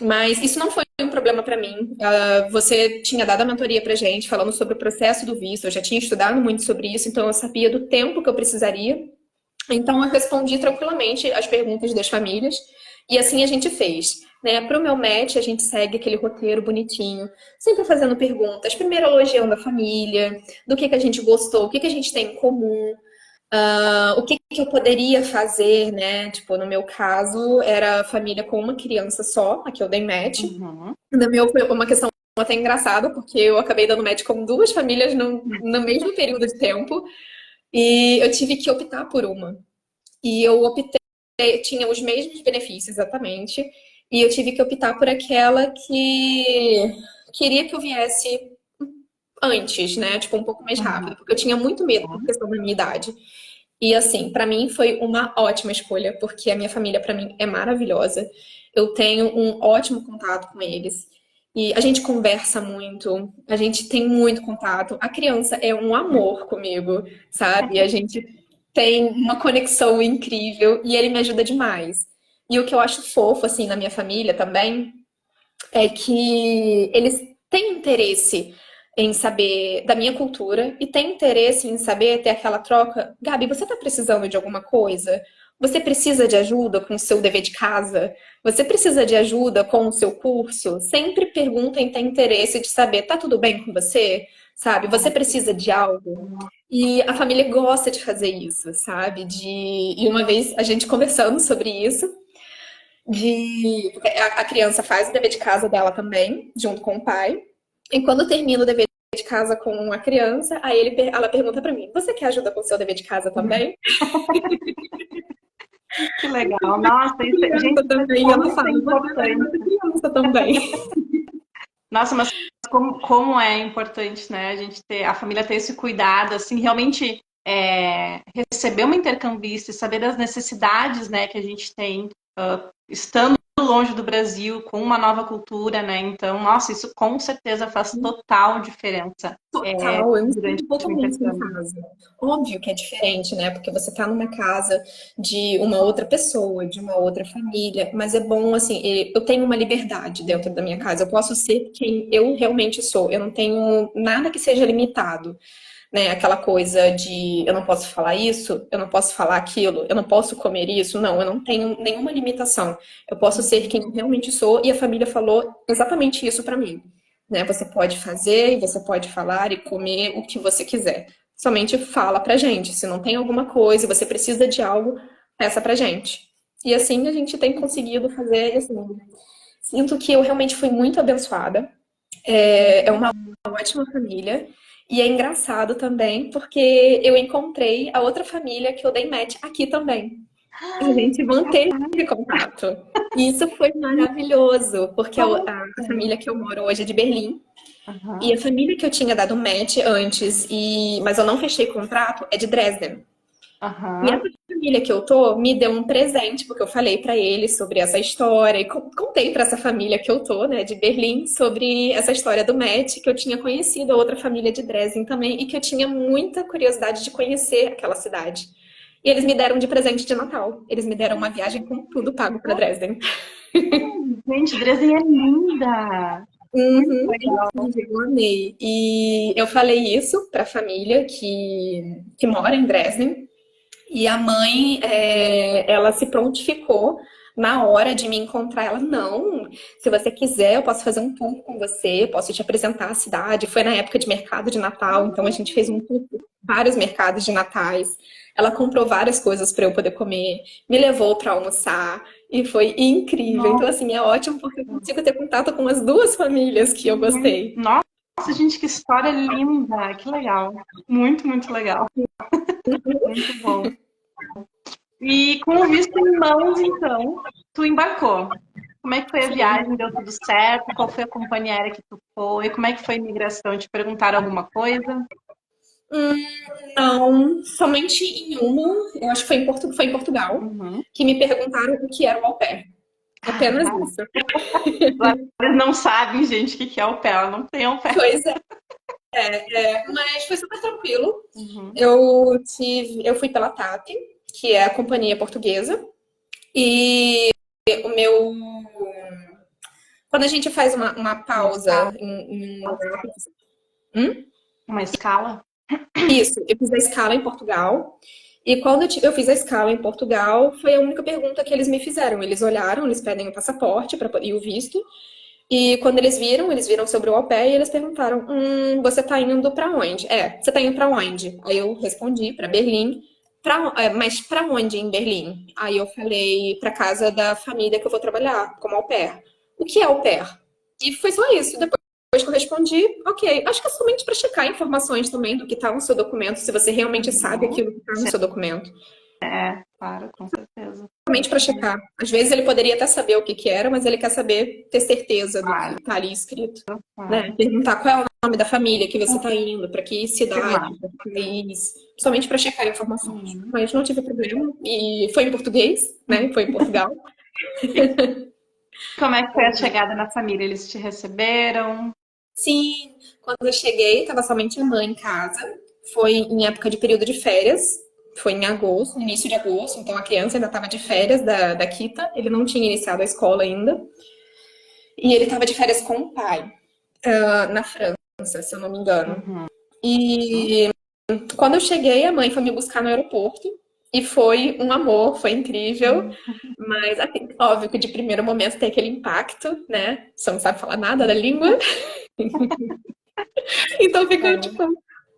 Mas isso não foi um problema para mim. Você tinha dado a mentoria pra gente, falando sobre o processo do visto. Eu já tinha estudado muito sobre isso, então eu sabia do tempo que eu precisaria. Então eu respondi tranquilamente as perguntas das famílias e assim a gente fez. Né? Para o meu match, a gente segue aquele roteiro bonitinho, sempre fazendo perguntas. Primeiro elogiando a família, do que a gente gostou, o que a gente tem em comum, o que eu poderia fazer, né? Tipo, no meu caso, era família com uma criança só, a que eu dei match. Uhum. No meu foi uma questão até engraçada, porque eu acabei dando match com duas famílias no mesmo período de tempo. E eu tive que optar por uma. E eu optei, tinha os mesmos benefícios exatamente, e eu tive que optar por aquela que queria que eu viesse antes, né? Tipo, um pouco mais Uhum. rápido, porque eu tinha muito medo por questão da minha idade. E assim, pra mim foi uma ótima escolha, porque a minha família pra mim é maravilhosa. Eu tenho um ótimo contato com eles. E a gente conversa muito, a gente tem muito contato. A criança é um amor comigo, sabe? A gente tem uma conexão incrível e ele me ajuda demais. E o que eu acho fofo, assim, na minha família também, é que eles têm interesse em saber da minha cultura e têm interesse em saber ter aquela troca. Gabi, você tá precisando de alguma coisa? Você precisa de ajuda com o seu dever de casa? Você precisa de ajuda com o seu curso? Sempre perguntem, tem interesse de saber, tá tudo bem com você? Sabe? Você precisa de algo? E a família gosta de fazer isso, sabe? E uma vez a gente conversando sobre isso, porque a criança faz o dever de casa dela também, junto com o pai. E quando termina o dever de casa com a criança, aí ela pergunta pra mim: Você quer ajuda com o seu dever de casa também? Que legal. Nossa, gente, Criança isso é também. como Ela isso fala: é Você vai importante. ajudar a criança também. Nossa, mas como é importante, né? A gente ter, a família ter esse cuidado, assim, realmente receber uma intercambista e saber das necessidades, né, que a gente tem, estando longe do Brasil, com uma nova cultura, né? Então, nossa, isso com certeza faz total diferença Total, eu me durante sinto o totalmente em intercâmbio. casa. Óbvio que é diferente, né? Porque você tá numa casa de uma outra pessoa, de uma outra família, mas é bom, assim, eu tenho uma liberdade dentro da minha casa, eu posso ser quem eu realmente sou, eu não tenho nada que seja limitado, né? Aquela coisa de eu não posso falar isso, eu não posso falar aquilo, eu não posso comer isso, não, eu não tenho nenhuma limitação. Eu posso ser quem eu realmente sou e a família falou exatamente isso pra mim, né? Você pode fazer e você pode falar e comer o que você quiser. Somente fala pra gente. Se não tem alguma coisa, você precisa de algo, peça pra gente. E assim a gente tem conseguido fazer, assim, sinto que eu realmente fui muito abençoada. É uma ótima família. E é engraçado também, porque eu encontrei a outra família que eu dei match aqui também. A gente manteve contato. E isso foi maravilhoso, porque a família que eu moro hoje é de Berlim. E a Aham, família que eu tinha dado match antes, mas eu não fechei contrato, é de Dresden. E essa aham. família que eu tô me deu um presente, porque eu falei pra eles sobre essa história e contei pra essa família que eu tô, né, de Berlim, sobre essa história do match, que eu tinha conhecido a outra família de Dresden também e que eu tinha muita curiosidade de conhecer aquela cidade. E eles me deram de presente de Natal. Eles me deram uma viagem com tudo pago pra Dresden. Gente, Dresden é linda. Muito Uhum, é legal. incrível, eu amei. E eu falei isso para a família que mora em Dresden. E a mãe, ela se prontificou na hora de me encontrar. Ela, não, se você quiser, eu posso fazer um tour com você, eu posso te apresentar a cidade. Foi na época de mercado de Natal, então a gente fez um tour por vários mercados de natais. Ela comprou várias coisas para eu poder comer, me levou para almoçar e foi incrível. Então, assim, é ótimo porque eu consigo ter contato com as duas famílias que eu gostei. Nossa, gente, que história linda. Que legal. Muito, muito legal. Muito bom. E com o visto em mãos, então, tu embarcou. Como é que foi a viagem? Deu tudo certo? Qual foi a companhia aérea que tu foi? Como é que foi a imigração? Te perguntaram alguma coisa? Não, somente em uma, eu acho que foi em Portugal, Uhum. que me perguntaram o que era o au pair. Apenas isso. Eles não sabem, gente, o que que é au pair. Ela não tem au pair. Pois mas foi super tranquilo. Uhum. Eu fui pela TAP, que é a companhia portuguesa, e o meu. Quando a gente faz uma Uma pausa escala. Hum? Uma escala? Isso, eu fiz a escala em Portugal. E quando eu fiz a escala em Portugal, foi a única pergunta que eles me fizeram. Eles olharam, eles pedem o passaporte e o visto. E quando eles viram sobre o au pair e eles perguntaram: você tá indo pra onde? Você tá indo pra onde? Aí eu respondi pra Berlim. Mas pra onde em Berlim? Aí eu falei pra casa da família que eu vou trabalhar como au pair. O que é au pair? E foi só isso. Depois que eu respondi, ok. Acho que é somente para checar informações também do que está no seu documento, se você realmente sabe aquilo que está no seu documento. Claro, com certeza. Somente para checar. Às vezes ele poderia até saber o que que era, mas ele quer saber, ter certeza do que Claro, está ali escrito. Né? claro. Perguntar qual é o nome da família que você está indo, para que cidade, Claro. para que país. Somente para checar informações. Uhum. Mas não tive problema. E foi em português, né? Foi em Portugal. Como é que foi a chegada na família? Eles te receberam? Sim, quando eu cheguei, estava somente a mãe em casa. Foi em época de período de férias. Foi em agosto, no início de agosto, então a criança ainda estava de férias da Kita. Ele não tinha iniciado a escola ainda. E ele estava de férias com o pai, na França, se eu não me engano. Uhum. E quando eu cheguei, a mãe foi me buscar no aeroporto. E foi um amor, foi incrível. Mas, assim, óbvio que de primeiro momento tem aquele impacto, né? Você não sabe falar nada da língua. Então fica, tipo,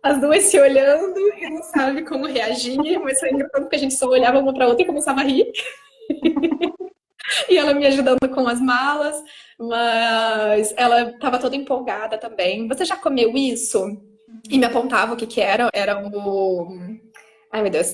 as duas se olhando e não sabe como reagir, mas foi engraçado porque a gente só olhava uma pra outra e começava a rir. E ela me ajudando com as malas, mas ela estava toda empolgada também. Você já comeu isso? E me apontava o que que era o... Ai, meu Deus,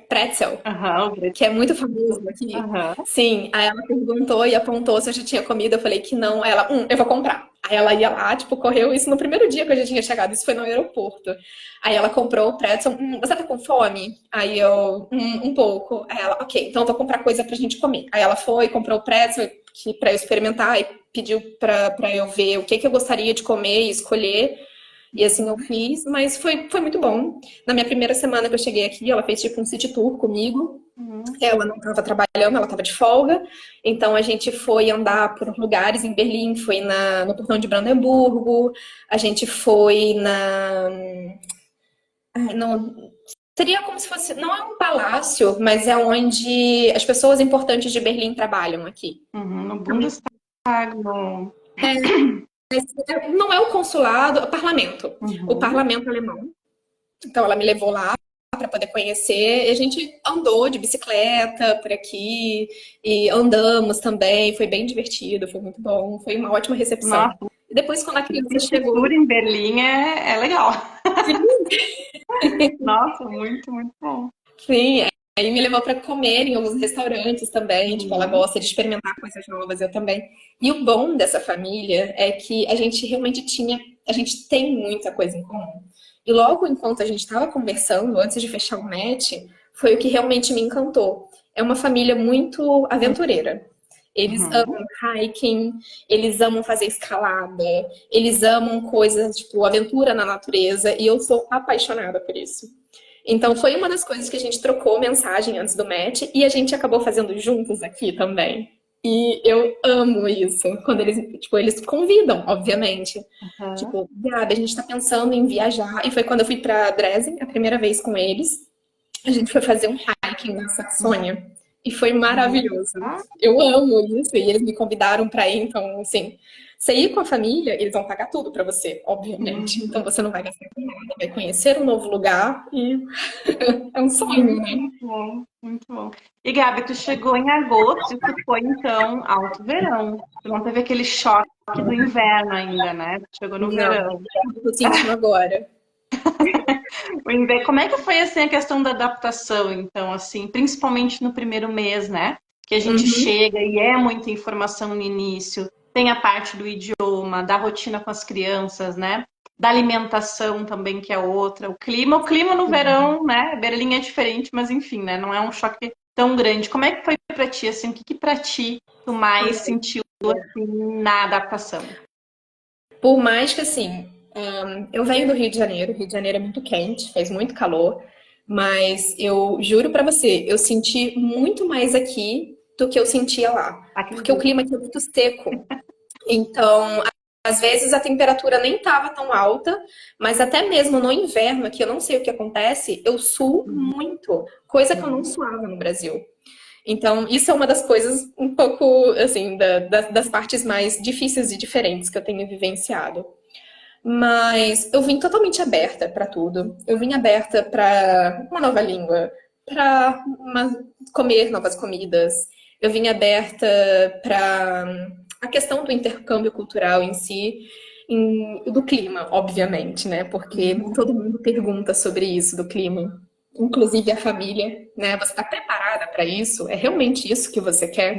pretzel, Aham, que é muito famoso aqui. aham. Sim, aí ela perguntou e apontou se eu já tinha comido. Eu falei que não. Aí ela, eu vou comprar. Aí ela ia lá, tipo, correu isso no primeiro dia que eu já tinha chegado. Isso foi no aeroporto. Aí ela comprou o pretzel. Você tá com fome? Aí eu, um pouco. Aí ela, ok, então eu vou comprar coisa pra gente comer. Aí ela foi, comprou o pretzel pra eu experimentar e pediu pra eu ver o que que eu gostaria de comer e escolher. E assim eu fiz, mas foi muito bom. Na minha primeira semana que eu cheguei aqui, ela fez tipo um city tour comigo. Uhum. Ela não estava trabalhando, ela estava de folga. Então a gente foi andar por lugares em Berlim, foi no Portão de Brandemburgo, a gente foi no, seria como se fosse, não é um palácio, mas é onde as pessoas importantes de Berlim trabalham aqui. Uhum. No Bundestag, no... Não é o consulado, é o parlamento. O Uhum. parlamento alemão. Então ela me levou lá para poder conhecer. E a gente andou de bicicleta por aqui e andamos também. Foi bem divertido, foi muito bom, foi uma ótima recepção. Nossa, E depois, quando a criança esse tour chegou, em Berlim é legal. sim, Nossa, muito, muito bom. sim, aí me levou para comer em alguns restaurantes também. Tipo, ela Uhum. gosta de experimentar coisas novas, eu também. E o bom dessa família é que a gente realmente a gente tem muita coisa em comum. E logo enquanto a gente estava conversando, antes de fechar o match, foi o que realmente me encantou. É uma família muito aventureira. Eles Uhum. amam hiking, eles amam fazer escalada, eles amam coisas tipo aventura na natureza, e eu sou apaixonada por isso. Então foi uma das coisas que a gente trocou mensagem antes do match e a gente acabou fazendo juntos aqui também. E eu amo isso, quando eles convidam, obviamente. Uhum. Tipo, Gabi, a gente tá pensando em viajar. E foi quando eu fui pra Dresden, a primeira vez com eles. A gente foi fazer um hiking na Saxônia. E foi Uhum. maravilhoso. Ah, Eu amo isso. E eles me convidaram pra ir. Então, assim, você ir com a família, eles vão pagar tudo pra você, obviamente. uhum. Então você não vai gastar com nada. Vai conhecer um novo lugar e é um sonho, Muito, né? muito bom, muito bom. E Gabi, tu chegou em agosto e tu foi então alto verão. Tu não teve aquele choque do inverno ainda, né? Tu chegou no Não, verão. eu tô sentindo agora. Como é que foi assim a questão da adaptação, então, assim, principalmente no primeiro mês, né? Que a gente Uhum. chega e é muita informação no início, tem a parte do idioma, da rotina com as crianças, né? Da alimentação também, que é outra. O clima no verão, né? Berlim é diferente, mas enfim, né? Não é um choque tão grande. Como é que foi para ti, assim, o que que para ti tu mais sentiu, assim, na adaptação? Por mais que assim, eu venho do Rio de Janeiro é muito quente, faz muito calor, mas eu juro pra você, eu senti muito mais aqui do que eu sentia lá, porque o Acredito. clima aqui é muito seco. Então, às vezes a temperatura nem estava tão alta, mas até mesmo no inverno, aqui eu não sei o que acontece, eu suo muito, coisa que eu não suava no Brasil. Então, isso é uma das coisas um pouco, assim, das partes mais difíceis e diferentes que eu tenho vivenciado. Mas eu vim totalmente aberta para tudo. Eu vim aberta para uma nova língua, para comer novas comidas. Eu vim aberta para a questão do intercâmbio cultural em si, do clima, obviamente, né? Porque todo mundo pergunta sobre isso, do clima. Inclusive a família, né? Você está preparada para isso? É realmente isso que você quer?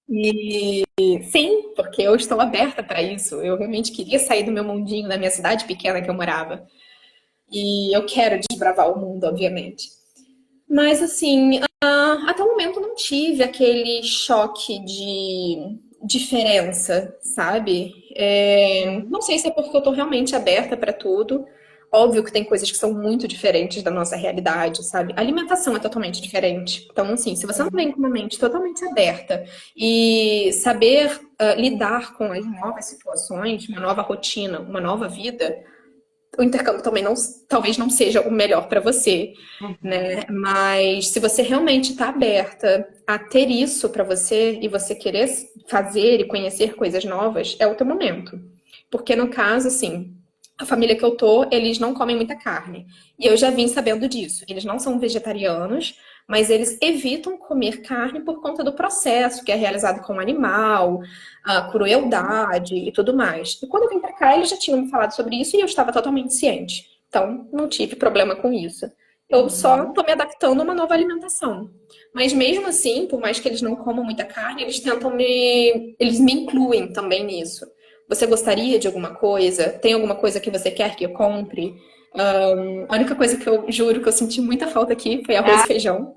E sim, porque eu estou aberta para isso. Eu realmente queria sair do meu mundinho, da minha cidade pequena que eu morava. E eu quero desbravar o mundo, obviamente. Mas assim, até o momento não tive aquele choque de diferença, sabe? Não sei se é porque eu tô realmente aberta para tudo. Óbvio que tem coisas que são muito diferentes da nossa realidade, sabe? A alimentação é totalmente diferente. Então, assim, se você não vem com uma mente totalmente aberta e saber lidar com as novas situações, uma nova rotina, uma nova vida, o intercâmbio também não, talvez não seja o melhor para você, né? Mas se você realmente está aberta a ter isso para você e você querer fazer e conhecer coisas novas, é o teu momento. Porque no caso, assim, a família que eu tô, eles não comem muita carne. E eu já vim sabendo disso. Eles não são vegetarianos, mas eles evitam comer carne por conta do processo que é realizado com o animal, a crueldade e tudo mais. E quando eu vim pra cá, eles já tinham me falado sobre isso e eu estava totalmente ciente. Então, não tive problema com isso. Eu só tô me adaptando a uma nova alimentação. Mas mesmo assim, por mais que eles não comam muita carne, eles tentam eles me incluem também nisso. Você gostaria de alguma coisa? Tem alguma coisa que você quer que eu compre? A única coisa que eu juro que eu senti muita falta aqui foi arroz e feijão.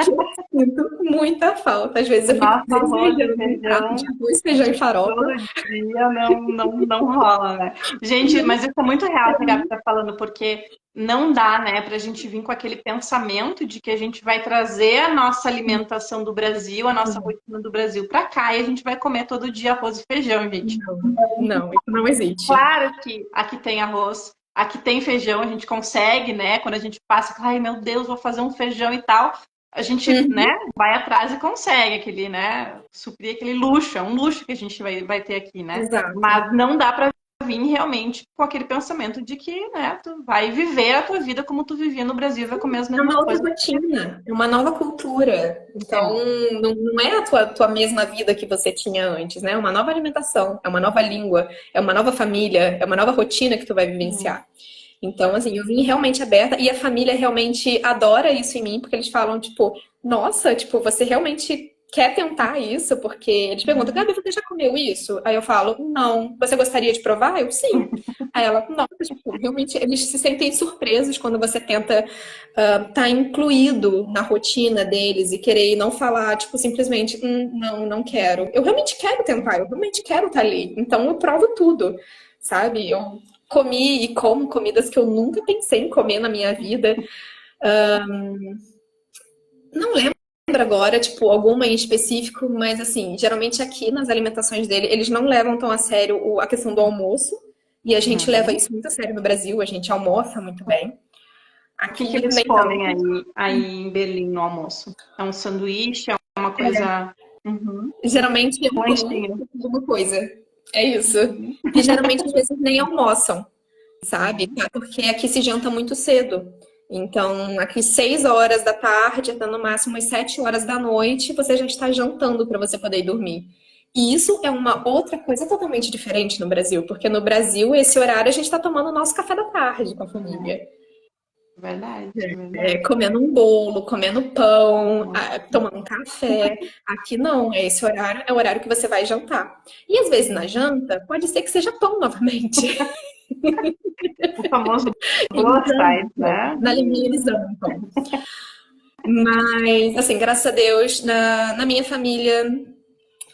Que eu sinto muita falta. Às vezes eu fico Nossa, arroz e desejando um prato de feijão arroz, feijão e farofa. todo dia não rola, né? Gente, mas isso é muito real que a Gabi tá falando, porque não dá, né, pra gente vir com aquele pensamento de que a gente vai trazer a nossa alimentação do Brasil, a nossa rotina do Brasil pra cá e a gente vai comer todo dia arroz e feijão, gente. Não, isso não existe. Claro que aqui tem arroz, aqui tem feijão, a gente consegue, né? Quando a gente passa, ai meu Deus, vou fazer um feijão e tal, a gente, né, Uhum. vai atrás e consegue aquele, né, suprir aquele luxo, é um luxo que a gente vai ter aqui, né? Exato. Mas não dá pra vir realmente com aquele pensamento de que, né, tu vai viver a tua vida como tu vivia no Brasil, vai comer as É mesmas uma outra coisas. rotina, é uma nova cultura. Então, É. não é a tua mesma vida que você tinha antes, né? É uma nova alimentação, é uma nova língua, é uma nova família, é uma nova rotina que tu vai vivenciar. Então, assim, eu vim realmente aberta e a família realmente adora isso em mim, porque eles falam, tipo, nossa, tipo, você realmente quer tentar isso? Porque eles perguntam, Gabi, você já comeu isso? Aí eu falo, não. Você gostaria de provar? Eu, sim. Aí ela, nossa, tipo, realmente eles se sentem surpresos quando você tenta tá incluído na rotina deles e querer não falar, tipo, simplesmente, não, não quero. Eu realmente quero tentar, eu realmente quero estar ali. Então eu provo tudo, sabe? Eu comi e como comidas que eu nunca pensei em comer na minha vida. Não lembro agora, tipo, alguma em específico, mas assim, geralmente aqui nas alimentações dele, eles não levam tão a sério a questão do almoço. E a gente leva Uhum. isso muito a sério no Brasil, a gente almoça muito bem. O que que Aqui, eles nem comem tanto. aí em Berlim no almoço? É um sanduíche? É uma coisa. Uhum. Geralmente é um pão Lanchinho. com alguma coisa. É isso. Uhum. E geralmente às vezes nem almoçam, sabe? Tá? Porque aqui se janta muito cedo. Então, aqui 6 horas da tarde, até no máximo às 7 horas da noite, você já está jantando para você poder ir dormir. E isso é uma outra coisa totalmente diferente no Brasil, porque no Brasil, esse horário, a gente está tomando o nosso café da tarde com a família. Verdade, verdade. Comendo um bolo, comendo pão, tomando um café. Aqui não, esse horário é o horário que você vai jantar. E às vezes na janta, pode ser que seja pão novamente. O famoso Eles plus amam size, pão. né? Na Alemanha eles amam pão. Mas, assim, graças a Deus, na minha família,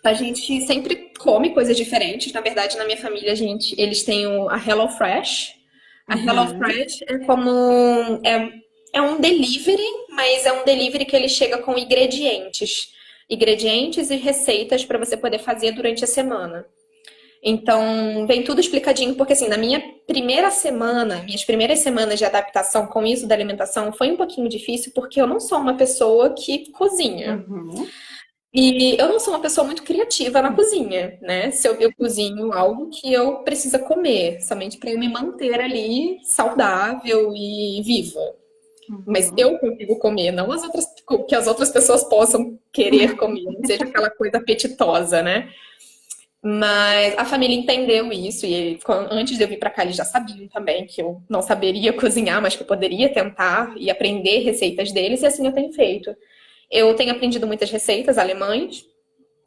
a gente sempre come coisas diferentes. Na verdade, na minha família, eles têm a HelloFresh. A Uhum. HelloFresh é como é, é um delivery, mas é um delivery que ele chega com ingredientes e receitas para você poder fazer durante a semana. Então, vem tudo explicadinho, porque assim, na minha primeira semana, minhas primeiras semanas de adaptação com isso da alimentação foi um pouquinho difícil, porque eu não sou uma pessoa que cozinha. Uhum. E eu não sou uma pessoa muito criativa na cozinha, né? Se eu cozinho algo que eu preciso comer, somente para eu me manter ali saudável e viva. Mas Uhum. eu consigo comer, não as outras, que as outras pessoas possam querer comer, não seja aquela coisa apetitosa, né? Mas a família entendeu isso e antes de eu vir para cá eles já sabiam também que eu não saberia cozinhar, mas que eu poderia tentar e aprender receitas deles e assim eu tenho feito. Eu tenho aprendido muitas receitas alemães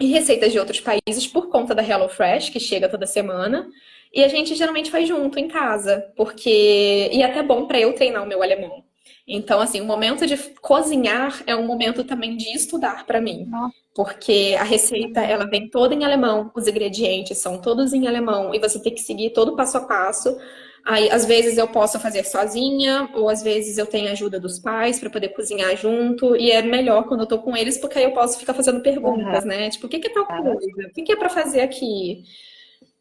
e receitas de outros países por conta da HelloFresh, que chega toda semana. E a gente geralmente faz junto em casa, porque e é até bom para eu treinar o meu alemão. Então, assim, o momento de cozinhar é um momento também de estudar para mim, Nossa, porque a receita ela vem toda em alemão, os ingredientes são todos em alemão e você tem que seguir todo o passo a passo. Aí, às vezes eu posso fazer sozinha, ou às vezes eu tenho ajuda dos pais para poder cozinhar junto, e é melhor quando eu tô com eles, porque aí eu posso ficar fazendo aham. perguntas, né? Tipo, o que que é tal coisa? O que que é para fazer aqui?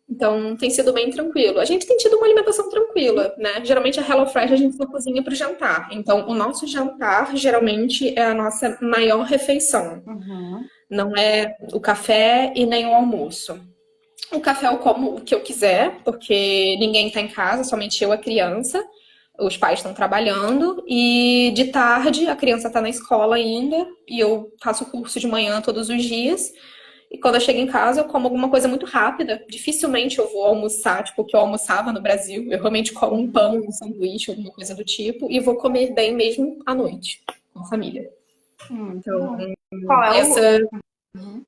Então, tem sido bem tranquilo. A gente tem tido uma alimentação tranquila, né? Geralmente a HelloFresh a gente só cozinha para o jantar. Então, o nosso jantar geralmente é a nossa maior refeição. Uhum. Não é o café e nem o almoço. O café eu como o que eu quiser, porque ninguém está em casa, somente eu e a criança. Os pais estão trabalhando e de tarde a criança está na escola ainda e eu faço curso de manhã todos os dias. E quando eu chego em casa, eu como alguma coisa muito rápida. Dificilmente eu vou almoçar, tipo, o que eu almoçava no Brasil. Eu realmente como um pão, um sanduíche, alguma coisa do tipo, e vou comer bem mesmo à noite, com a família. Muito Então, bom. Qual é o. essa Uhum.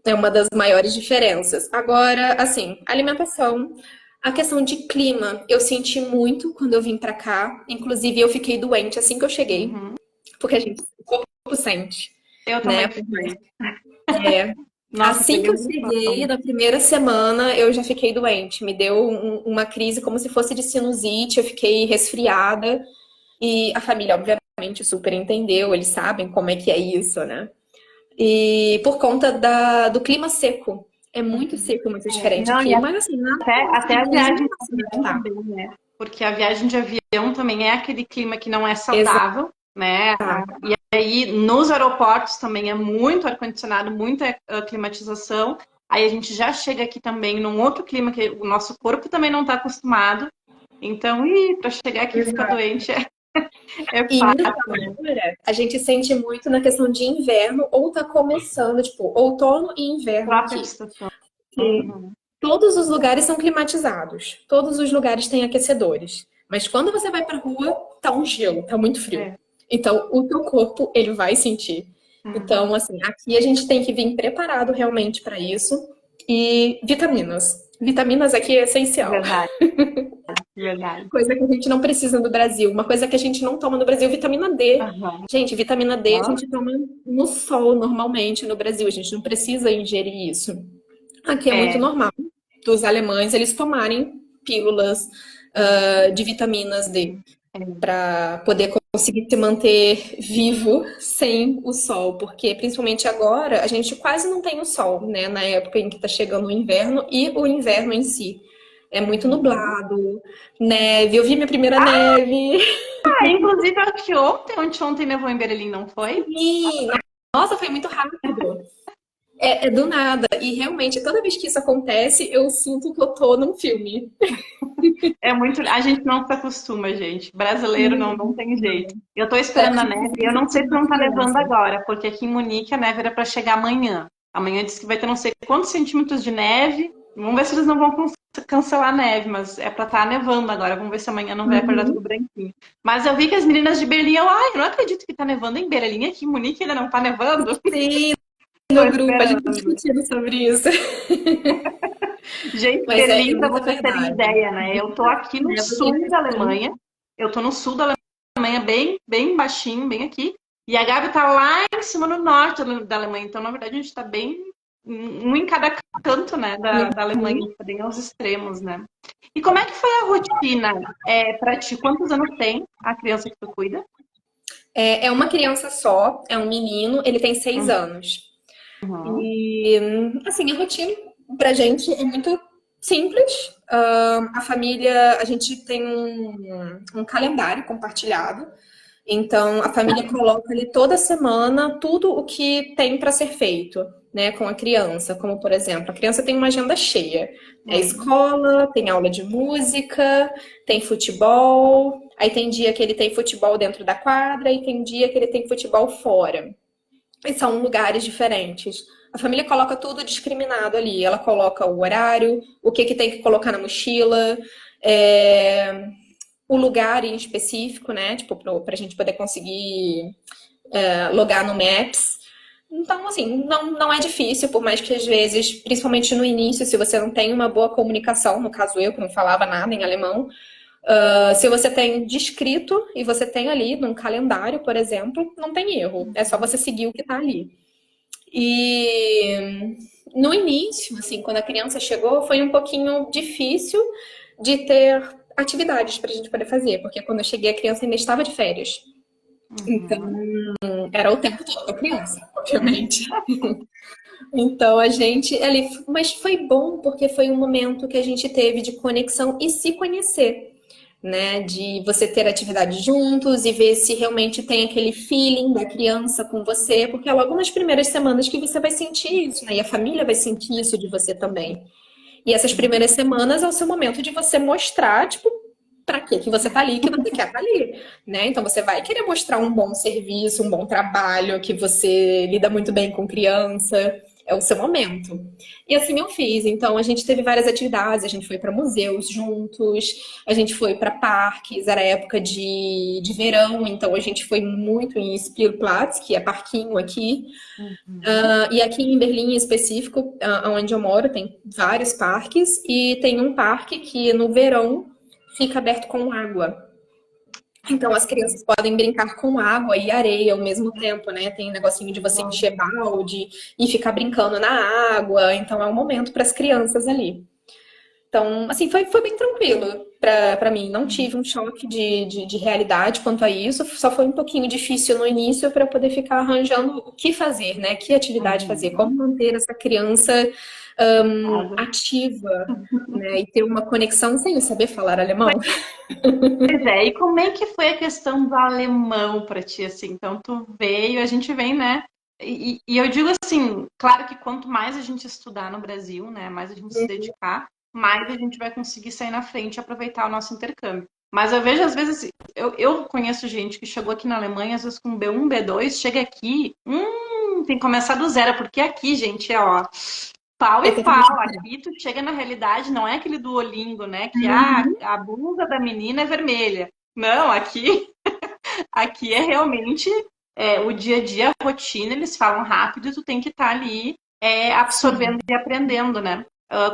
é uma das maiores diferenças. Agora, assim, alimentação, a questão de clima, eu senti muito quando eu vim pra cá. Inclusive, eu fiquei doente assim que eu cheguei, Uhum. porque a gente, o corpo sente, Eu né? também fiquei. Nossa, Assim que peguei eu um cheguei, pão. na primeira semana, eu já fiquei doente. Me deu uma crise como se fosse de sinusite, eu fiquei resfriada. E a família, obviamente, super entendeu, eles sabem como é que é isso, né? E por conta do clima seco. É muito Uhum. seco, muito É, diferente não, e aqui. Mas assim, nada que os até a alemães não viagem de possam se avião adaptar. também, né? Porque a viagem de avião também é aquele clima que não é Exato. saudável, né? E aí nos aeroportos também é muito ar-condicionado, muita climatização. Aí a gente já chega aqui também num outro clima que o nosso corpo também não está acostumado. Então, para chegar aqui e ficar doente é E nessa fácil. hora, a gente sente muito na questão de inverno, ou tá começando, tipo, outono e inverno Troca de aqui. estação. Porque Uhum. todos os lugares são climatizados, todos os lugares têm aquecedores. Mas quando você vai pra rua, tá um gelo, tá muito frio. É. Então, o teu corpo, ele vai sentir. Então, Uhum. assim, aqui a gente tem que vir preparado realmente para isso. E vitaminas. Vitaminas aqui é essencial. Verdade, verdade. Coisa que a gente não precisa no Brasil. Uma coisa que a gente não toma no Brasil, vitamina D. Uhum. Gente, vitamina D a gente toma no sol normalmente no Brasil. A gente não precisa ingerir isso. Aqui é muito É, normal dos alemães eles tomarem pílulas de vitaminas D é. para poder conseguir se manter vivo sem o sol, porque principalmente agora a gente quase não tem o sol, né? Na época em que está chegando o inverno e o inverno em si é muito Uhum. nublado, neve. Eu vi minha primeira neve. Ah, inclusive, eu acho que ontem nevou em Berlim, não foi? Sim, nossa, foi muito rápido. É do nada. E realmente, toda vez que isso acontece, eu sinto que eu tô num filme. É muito. A gente não se acostuma, gente. Brasileiro não tem jeito. Eu tô É, a esperando a gente se neve. Eu sente não sei se uma não tá nevando criança. agora, porque aqui em Munique a neve era para chegar amanhã. Amanhã diz que vai ter não sei quantos centímetros de neve. Vamos ver se eles não vão cancelar a neve, mas é pra estar nevando agora. Vamos ver se amanhã não vai acordar tudo Uhum. branquinho. Mas eu vi que as meninas de Berlim, eu não acredito que tá nevando em Berlim, aqui em Munique ainda não tá nevando. Sim, Tô no grupo, a gente tá esperando. discutindo sobre isso. Gente, Mas é Berlim, para muita vocês terem verdade. ideia, né? Eu tô aqui no Neva bem sul da pertinho. Alemanha. Eu tô no sul da Alemanha, bem baixinho, bem aqui. E a Gabi tá lá em cima no norte da Alemanha. Então, na verdade, a gente tá bem um em cada canto, né, da Alemanha, Uhum. bem aos extremos, né? E como é que foi a rotina para ti? Quantos anos tem a criança que tu cuida? É uma criança só, é um menino, ele tem 6 anos. Uhum. E, assim, a rotina pra gente é muito simples. A família, a gente tem um calendário compartilhado. Então, a família coloca ali toda semana tudo o que tem para ser feito, né, com a criança. Como, por exemplo, a criança tem uma agenda cheia. É Uhum. escola, tem aula de música, tem futebol. Aí tem dia que ele tem futebol dentro da quadra e tem dia que ele tem futebol fora. E são lugares diferentes. A família coloca tudo discriminado ali. Ela coloca o horário, o que que tem que colocar na mochila, é, o lugar em específico, né? Tipo, pra gente poder conseguir logar no Maps. Então, assim, não é difícil, por mais que às vezes, principalmente no início, se você não tem uma boa comunicação, no caso eu, que não falava nada em alemão, se você tem descrito e você tem ali num calendário, por exemplo, não tem erro. É só você seguir o que tá ali. E no início, assim, quando a criança chegou, foi um pouquinho difícil de ter atividades para a gente poder fazer, porque quando eu cheguei a criança ainda estava de férias. Então, Uhum. era o tempo todo da criança, obviamente. Então a gente ali, mas foi bom porque foi um momento que a gente teve de conexão e se conhecer, né? De você ter atividade juntos e ver se realmente tem aquele feeling da criança com você, porque é logo nas primeiras semanas que você vai sentir isso, né? E a família vai sentir isso de você também. E essas primeiras semanas é o seu momento de você mostrar, tipo, para que você tá ali, que você quer estar ali, né? Então você vai querer mostrar um bom serviço, um bom trabalho, que você lida muito bem com criança, é o seu momento. E assim eu fiz. Então a gente teve várias atividades, a gente foi para museus juntos, a gente foi para parques, era época de verão, então a gente foi muito em Spielplatz, que é parquinho aqui. Uhum. E aqui em Berlim, em específico, onde eu moro, tem vários parques e tem um parque que no verão fica aberto com água. Então as crianças podem brincar com água e areia ao mesmo tempo, né? Tem um negocinho de você encher balde e ficar brincando na água. Então é um momento para as crianças ali. Então, assim, foi bem tranquilo para mim. Não tive um choque de realidade quanto a isso. Só foi um pouquinho difícil no início para poder ficar arranjando o que fazer, né? Que atividade fazer, como Uhum. manter essa criança Nada. ativa, né? E ter uma conexão sem saber falar alemão. Pois é, e como é que foi a questão do alemão para ti, assim? Então, tu veio, a gente vem, né? E eu digo assim, claro que quanto mais a gente estudar no Brasil, né, mais a gente se dedicar, mais a gente vai conseguir sair na frente e aproveitar o nosso intercâmbio. Mas eu vejo, às vezes, eu conheço gente que chegou aqui na Alemanha, às vezes com B1, B2, chega aqui, tem que começar do zero, porque aqui, gente, é ó, pau É e totalmente pau. diferente. Aqui tu chega na realidade, não é aquele Duolingo, né? Que Uhum. a blusa da menina é vermelha. Não, aqui é realmente o dia a dia, a rotina, eles falam rápido e tu tem que estar ali absorvendo Sim. e aprendendo, né?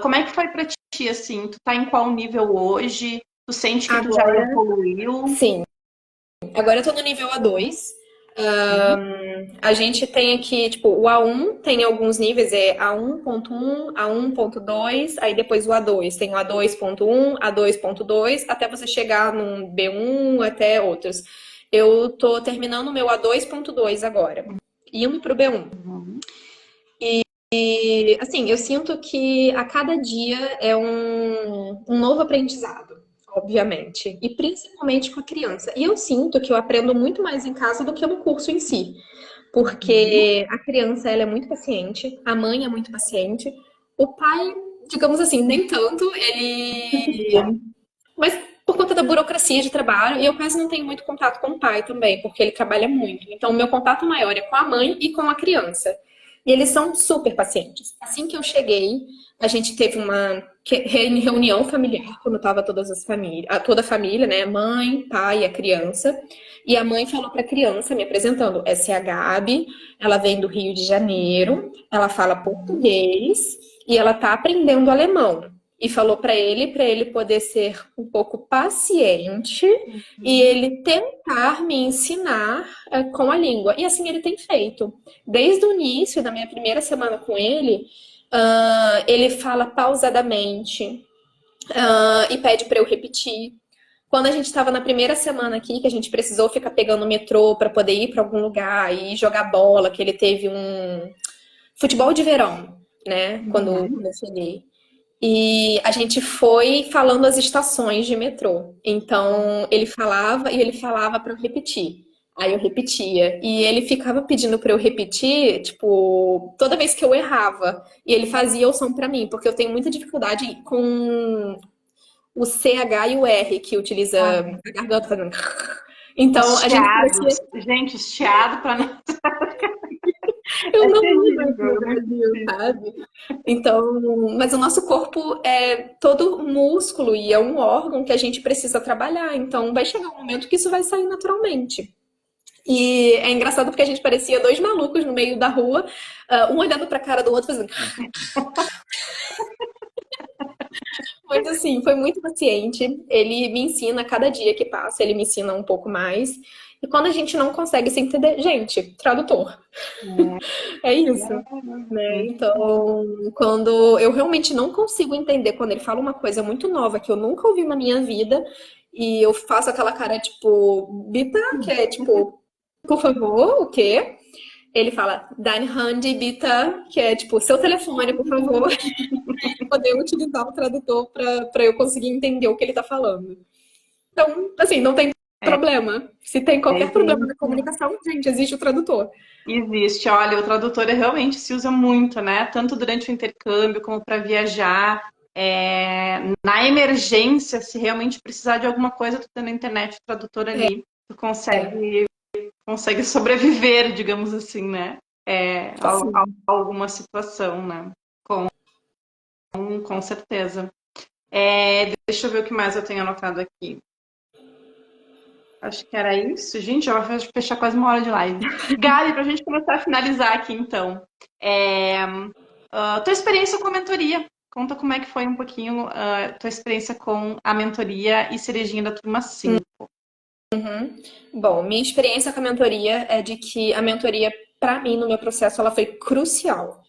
Como é que foi pra ti, assim? Tu tá em qual nível hoje? Tu sente que tu já Agora, evoluiu? sim. Agora eu tô no nível A2. Uhum. A gente tem aqui, tipo, o A1 tem alguns níveis, é A1.1, A1.2, aí depois o A2. Tem o A2.1, A2.2, até você chegar num B1, até outros. Eu tô terminando o meu A2.2 agora, indo pro B1. Uhum. E, assim, eu sinto que a cada dia é um novo aprendizado, obviamente, e principalmente com a criança. E eu sinto que eu aprendo muito mais em casa do que no curso em si, Uhum. porque a criança ela é muito paciente, a mãe é muito paciente, o pai, digamos assim, nem tanto, ele. Mas por conta da burocracia de trabalho, e eu quase não tenho muito contato com o pai também, porque ele trabalha muito. Então, o meu contato maior é com a mãe e com a criança. E eles são super pacientes. Assim que eu cheguei, a gente teve uma reunião familiar, quando estava toda a família, né? Mãe, pai e a criança. E a mãe falou para a criança, me apresentando, essa é a Gabi, ela vem do Rio de Janeiro, ela fala português e ela está aprendendo alemão. e falou para ele poder ser um pouco paciente e ele tentar me ensinar com a língua. E assim ele tem feito. Desde o início da minha primeira semana com ele, ele fala pausadamente, e pede para eu repetir. Quando a gente estava na primeira semana aqui, que a gente precisou ficar pegando o metrô para poder ir para algum lugar e jogar bola, que ele teve um futebol de verão, né? Quando eu cheguei. E a gente foi falando as estações de metrô. Então, ele falava e ele falava para eu repetir. Aí eu repetia. E ele ficava pedindo para eu repetir, tipo, toda vez que eu errava. E ele fazia o som para mim, porque eu tenho muita dificuldade com o CH e o R, que utiliza a garganta fazendo. Então, Os a gente chiados. parecia. Gente, os chiados pra nós. Eu É não uso aqui terrível, no é muito Brasil, difícil. sabe? Então, mas o nosso corpo é todo músculo e é um órgão que a gente precisa trabalhar. Então, vai chegar um momento que isso vai sair naturalmente. E é engraçado porque a gente parecia dois malucos no meio da rua, um olhando pra cara do outro, fazendo. Mas assim, foi muito paciente. Ele me ensina a cada dia que passa, ele me ensina um pouco mais. E quando a gente não consegue se entender, gente, tradutor. É isso. Né? Então, quando eu realmente não consigo entender, quando ele fala uma coisa muito nova que eu nunca ouvi na minha vida, e eu faço aquela cara tipo, Bita, que é tipo, por favor, o quê? Ele fala, Dein Handy, Bita, que é tipo, seu telefone, por favor, poder utilizar o tradutor para eu conseguir entender o que ele tá falando. Então, assim, não tem problema. Se tem qualquer problema na comunicação, gente, existe o tradutor. Existe, olha, o tradutor realmente se usa muito, né? Tanto durante o intercâmbio como para viajar. Na emergência, se realmente precisar de alguma coisa, tu tem na internet o tradutor ali, tu consegue sobreviver, digamos assim, né? A Sim. alguma situação, né? Com certeza. Deixa eu ver o que mais eu tenho anotado aqui. Acho que era isso. Gente, já vai fechar quase uma hora de live. Gabi, para a gente começar a finalizar aqui, então. Tua experiência com a mentoria. Conta como é que foi um pouquinho tua experiência com a mentoria e cerejinha da turma 5. Bom, minha experiência com a mentoria é de que a mentoria, para mim, no meu processo, ela foi crucial,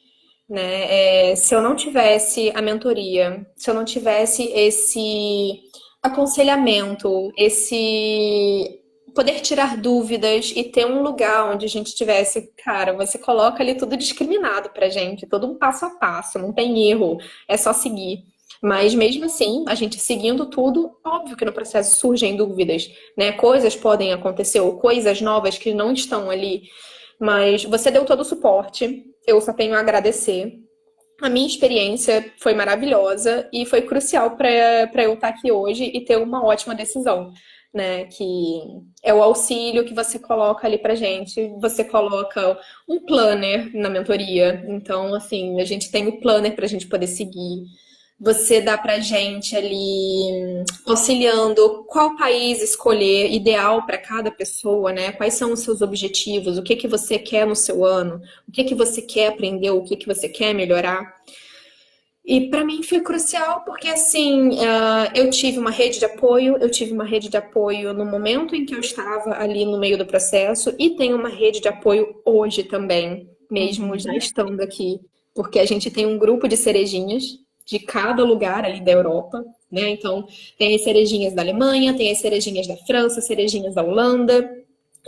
né? Se eu não tivesse a mentoria, se eu não tivesse esse aconselhamento, esse poder tirar dúvidas e ter um lugar onde a gente tivesse, cara, você coloca ali tudo discriminado pra gente, todo um passo a passo, não tem erro, é só seguir. Mas mesmo assim, a gente seguindo tudo, óbvio que no processo surgem dúvidas, né? Coisas podem acontecer ou coisas novas que não estão ali. Mas você deu todo o suporte, eu só tenho a agradecer. A minha experiência foi maravilhosa e foi crucial para eu estar aqui hoje e ter uma ótima decisão, né? Que é o auxílio que você coloca ali pra gente. Você coloca um planner na mentoria. Então, assim, a gente tem o planner pra gente poder seguir. Você dá pra gente ali auxiliando qual país escolher ideal para cada pessoa, né? Quais são os seus objetivos, o que que você quer no seu ano, o que que você quer aprender, o que que você quer melhorar. E para mim foi crucial porque assim, eu tive uma rede de apoio, eu tive uma rede de apoio no momento em que eu estava ali no meio do processo e tenho uma rede de apoio hoje também, mesmo já estando aqui, porque a gente tem um grupo de cerejinhas de cada lugar ali da Europa, né? Então, tem as cerejinhas da Alemanha, tem as cerejinhas da França, cerejinhas da Holanda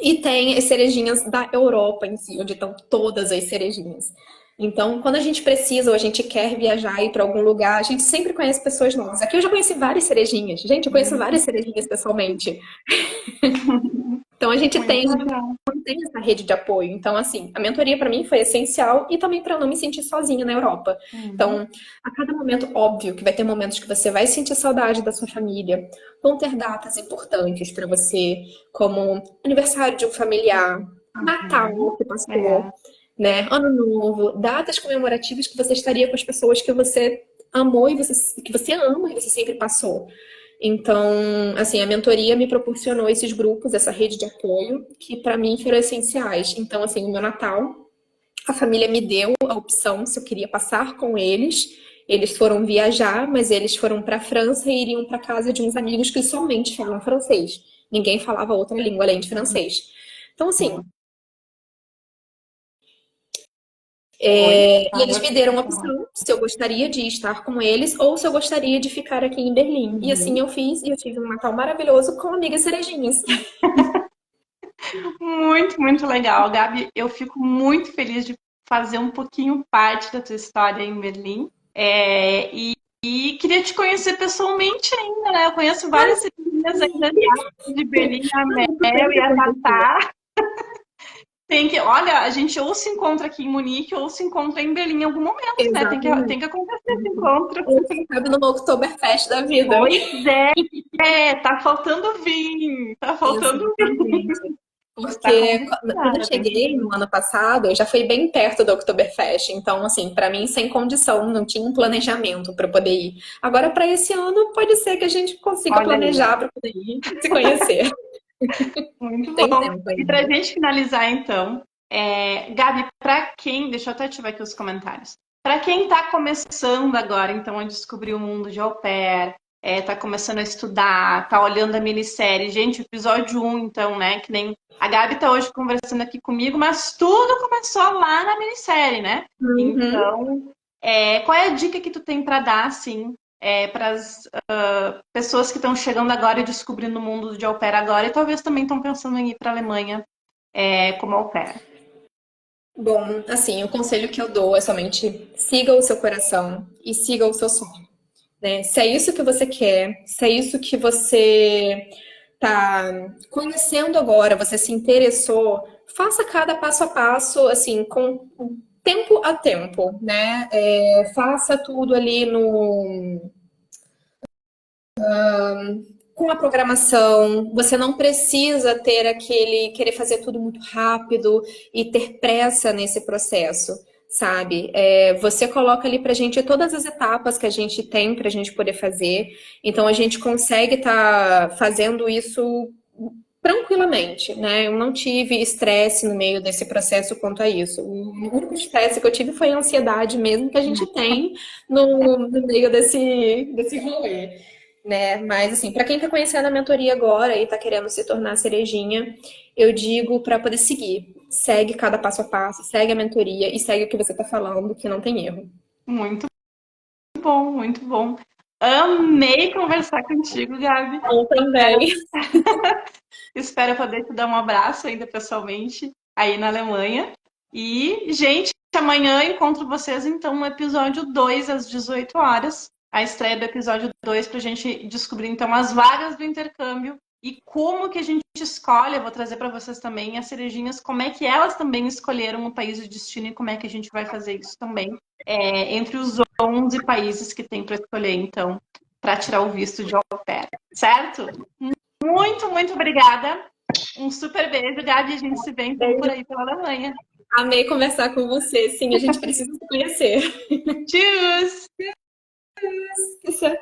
e tem as cerejinhas da Europa em si, onde estão todas as cerejinhas. Então, quando a gente precisa ou a gente quer viajar e ir para algum lugar, a gente sempre conhece pessoas novas. Aqui eu já conheci várias cerejinhas. Gente, eu conheço várias cerejinhas pessoalmente. Então, a gente Muito tem, legal. tem essa rede de apoio. Então, assim, a mentoria para mim foi essencial e também para eu não me sentir sozinha na Europa. Então, a cada momento, óbvio que vai ter momentos que você vai sentir saudade da sua família, vão ter datas importantes para você, como aniversário de um familiar, Natal que passou, né? Ano Novo, datas comemorativas que você estaria com as pessoas que você amou e que você ama e você sempre passou. Então, assim, a mentoria me proporcionou esses grupos, essa rede de apoio, que para mim foram essenciais. Então, assim, o meu Natal, a família me deu a opção se eu queria passar com eles Eles foram viajar, mas eles foram para a França e iriam para casa de uns amigos que somente falam francês. Ninguém falava outra língua além de francês. Então, assim, Oi? e eles me deram a opção se eu gostaria de estar com eles ou se eu gostaria de ficar aqui em Berlim. E assim eu fiz, e eu tive um Natal maravilhoso com amigas cerejinhas. Muito, muito legal, Gabi. Eu fico muito feliz de fazer um pouquinho parte da tua história em Berlim. E queria te conhecer pessoalmente ainda, né? Eu conheço várias cidades ainda de Berlim, a Mel e a Tatá. Olha, a gente ou se encontra aqui em Munique ou se encontra em Berlim em algum momento, né? Tem Exatamente. que acontecer esse encontro. Ou quem sabe numa Oktoberfest da vida. Pois tá faltando vir, tá faltando vir. Exatamente. Tá Porque quando eu convidada, tá cheguei no ano passado, eu já fui bem perto da Oktoberfest. Então, assim, para mim, sem condição, não tinha um planejamento para poder ir. Agora, para esse ano, pode ser que a gente consiga Olha aí, planejar para poder ir, se conhecer. muito Tem bom. tempo E pra ainda. gente finalizar, então, Gabi, pra quem, deixa eu até ativar aqui os comentários. Pra quem tá começando agora, então, a descobrir o mundo de au pair, tá começando a estudar, tá olhando a minissérie. Gente, episódio 1, então, né, que nem a Gabi tá hoje conversando aqui comigo, mas tudo começou lá na minissérie, né? Uhum. Então, qual é a dica que tu tem pra dar, assim, para as pessoas que estão chegando agora e descobrindo o mundo de au pair agora e talvez também estão pensando em ir para a Alemanha como au pair? Bom, assim, o conselho que eu dou é somente siga o seu coração e siga o seu sonho, né? Se é isso que você quer, se é isso que você tá conhecendo agora, você se interessou, faça cada passo a passo, assim, com tempo a tempo, né? Faça tudo ali no com a programação. Você não precisa ter aquele querer fazer tudo muito rápido e ter pressa nesse processo. Sabe? Você coloca ali pra gente todas as etapas que a gente tem pra gente poder fazer. Então a gente consegue estar fazendo isso tranquilamente, né? Eu não tive estresse no meio desse processo quanto a isso. O único estresse que eu tive foi a ansiedade mesmo que a gente tem no meio desse rolê, né? Mas assim, para quem tá conhecendo a mentoria agora e tá querendo se tornar cerejinha, eu digo para poder seguir. Segue cada passo a passo, segue a mentoria e segue o que você tá falando, que não tem erro. Muito bom, muito bom. Amei conversar contigo, Gabi. Eu também. Espero poder te dar um abraço ainda pessoalmente aí na Alemanha. E, gente, amanhã eu encontro vocês então no episódio 2 às 18 horas. A estreia do episódio 2 para a gente descobrir então as vagas do intercâmbio e como que a gente escolhe. Eu vou trazer para vocês também as cerejinhas, como é que elas também escolheram o país de destino e como é que a gente vai fazer isso também entre os 11 países que tem para escolher, então, para tirar o visto de au pair, certo? Muito, muito obrigada. Um super beijo, Gabi. A gente se vê então por aí pela Alemanha. Amei conversar com você. Sim, a gente precisa se conhecer. Tschüss! Isso é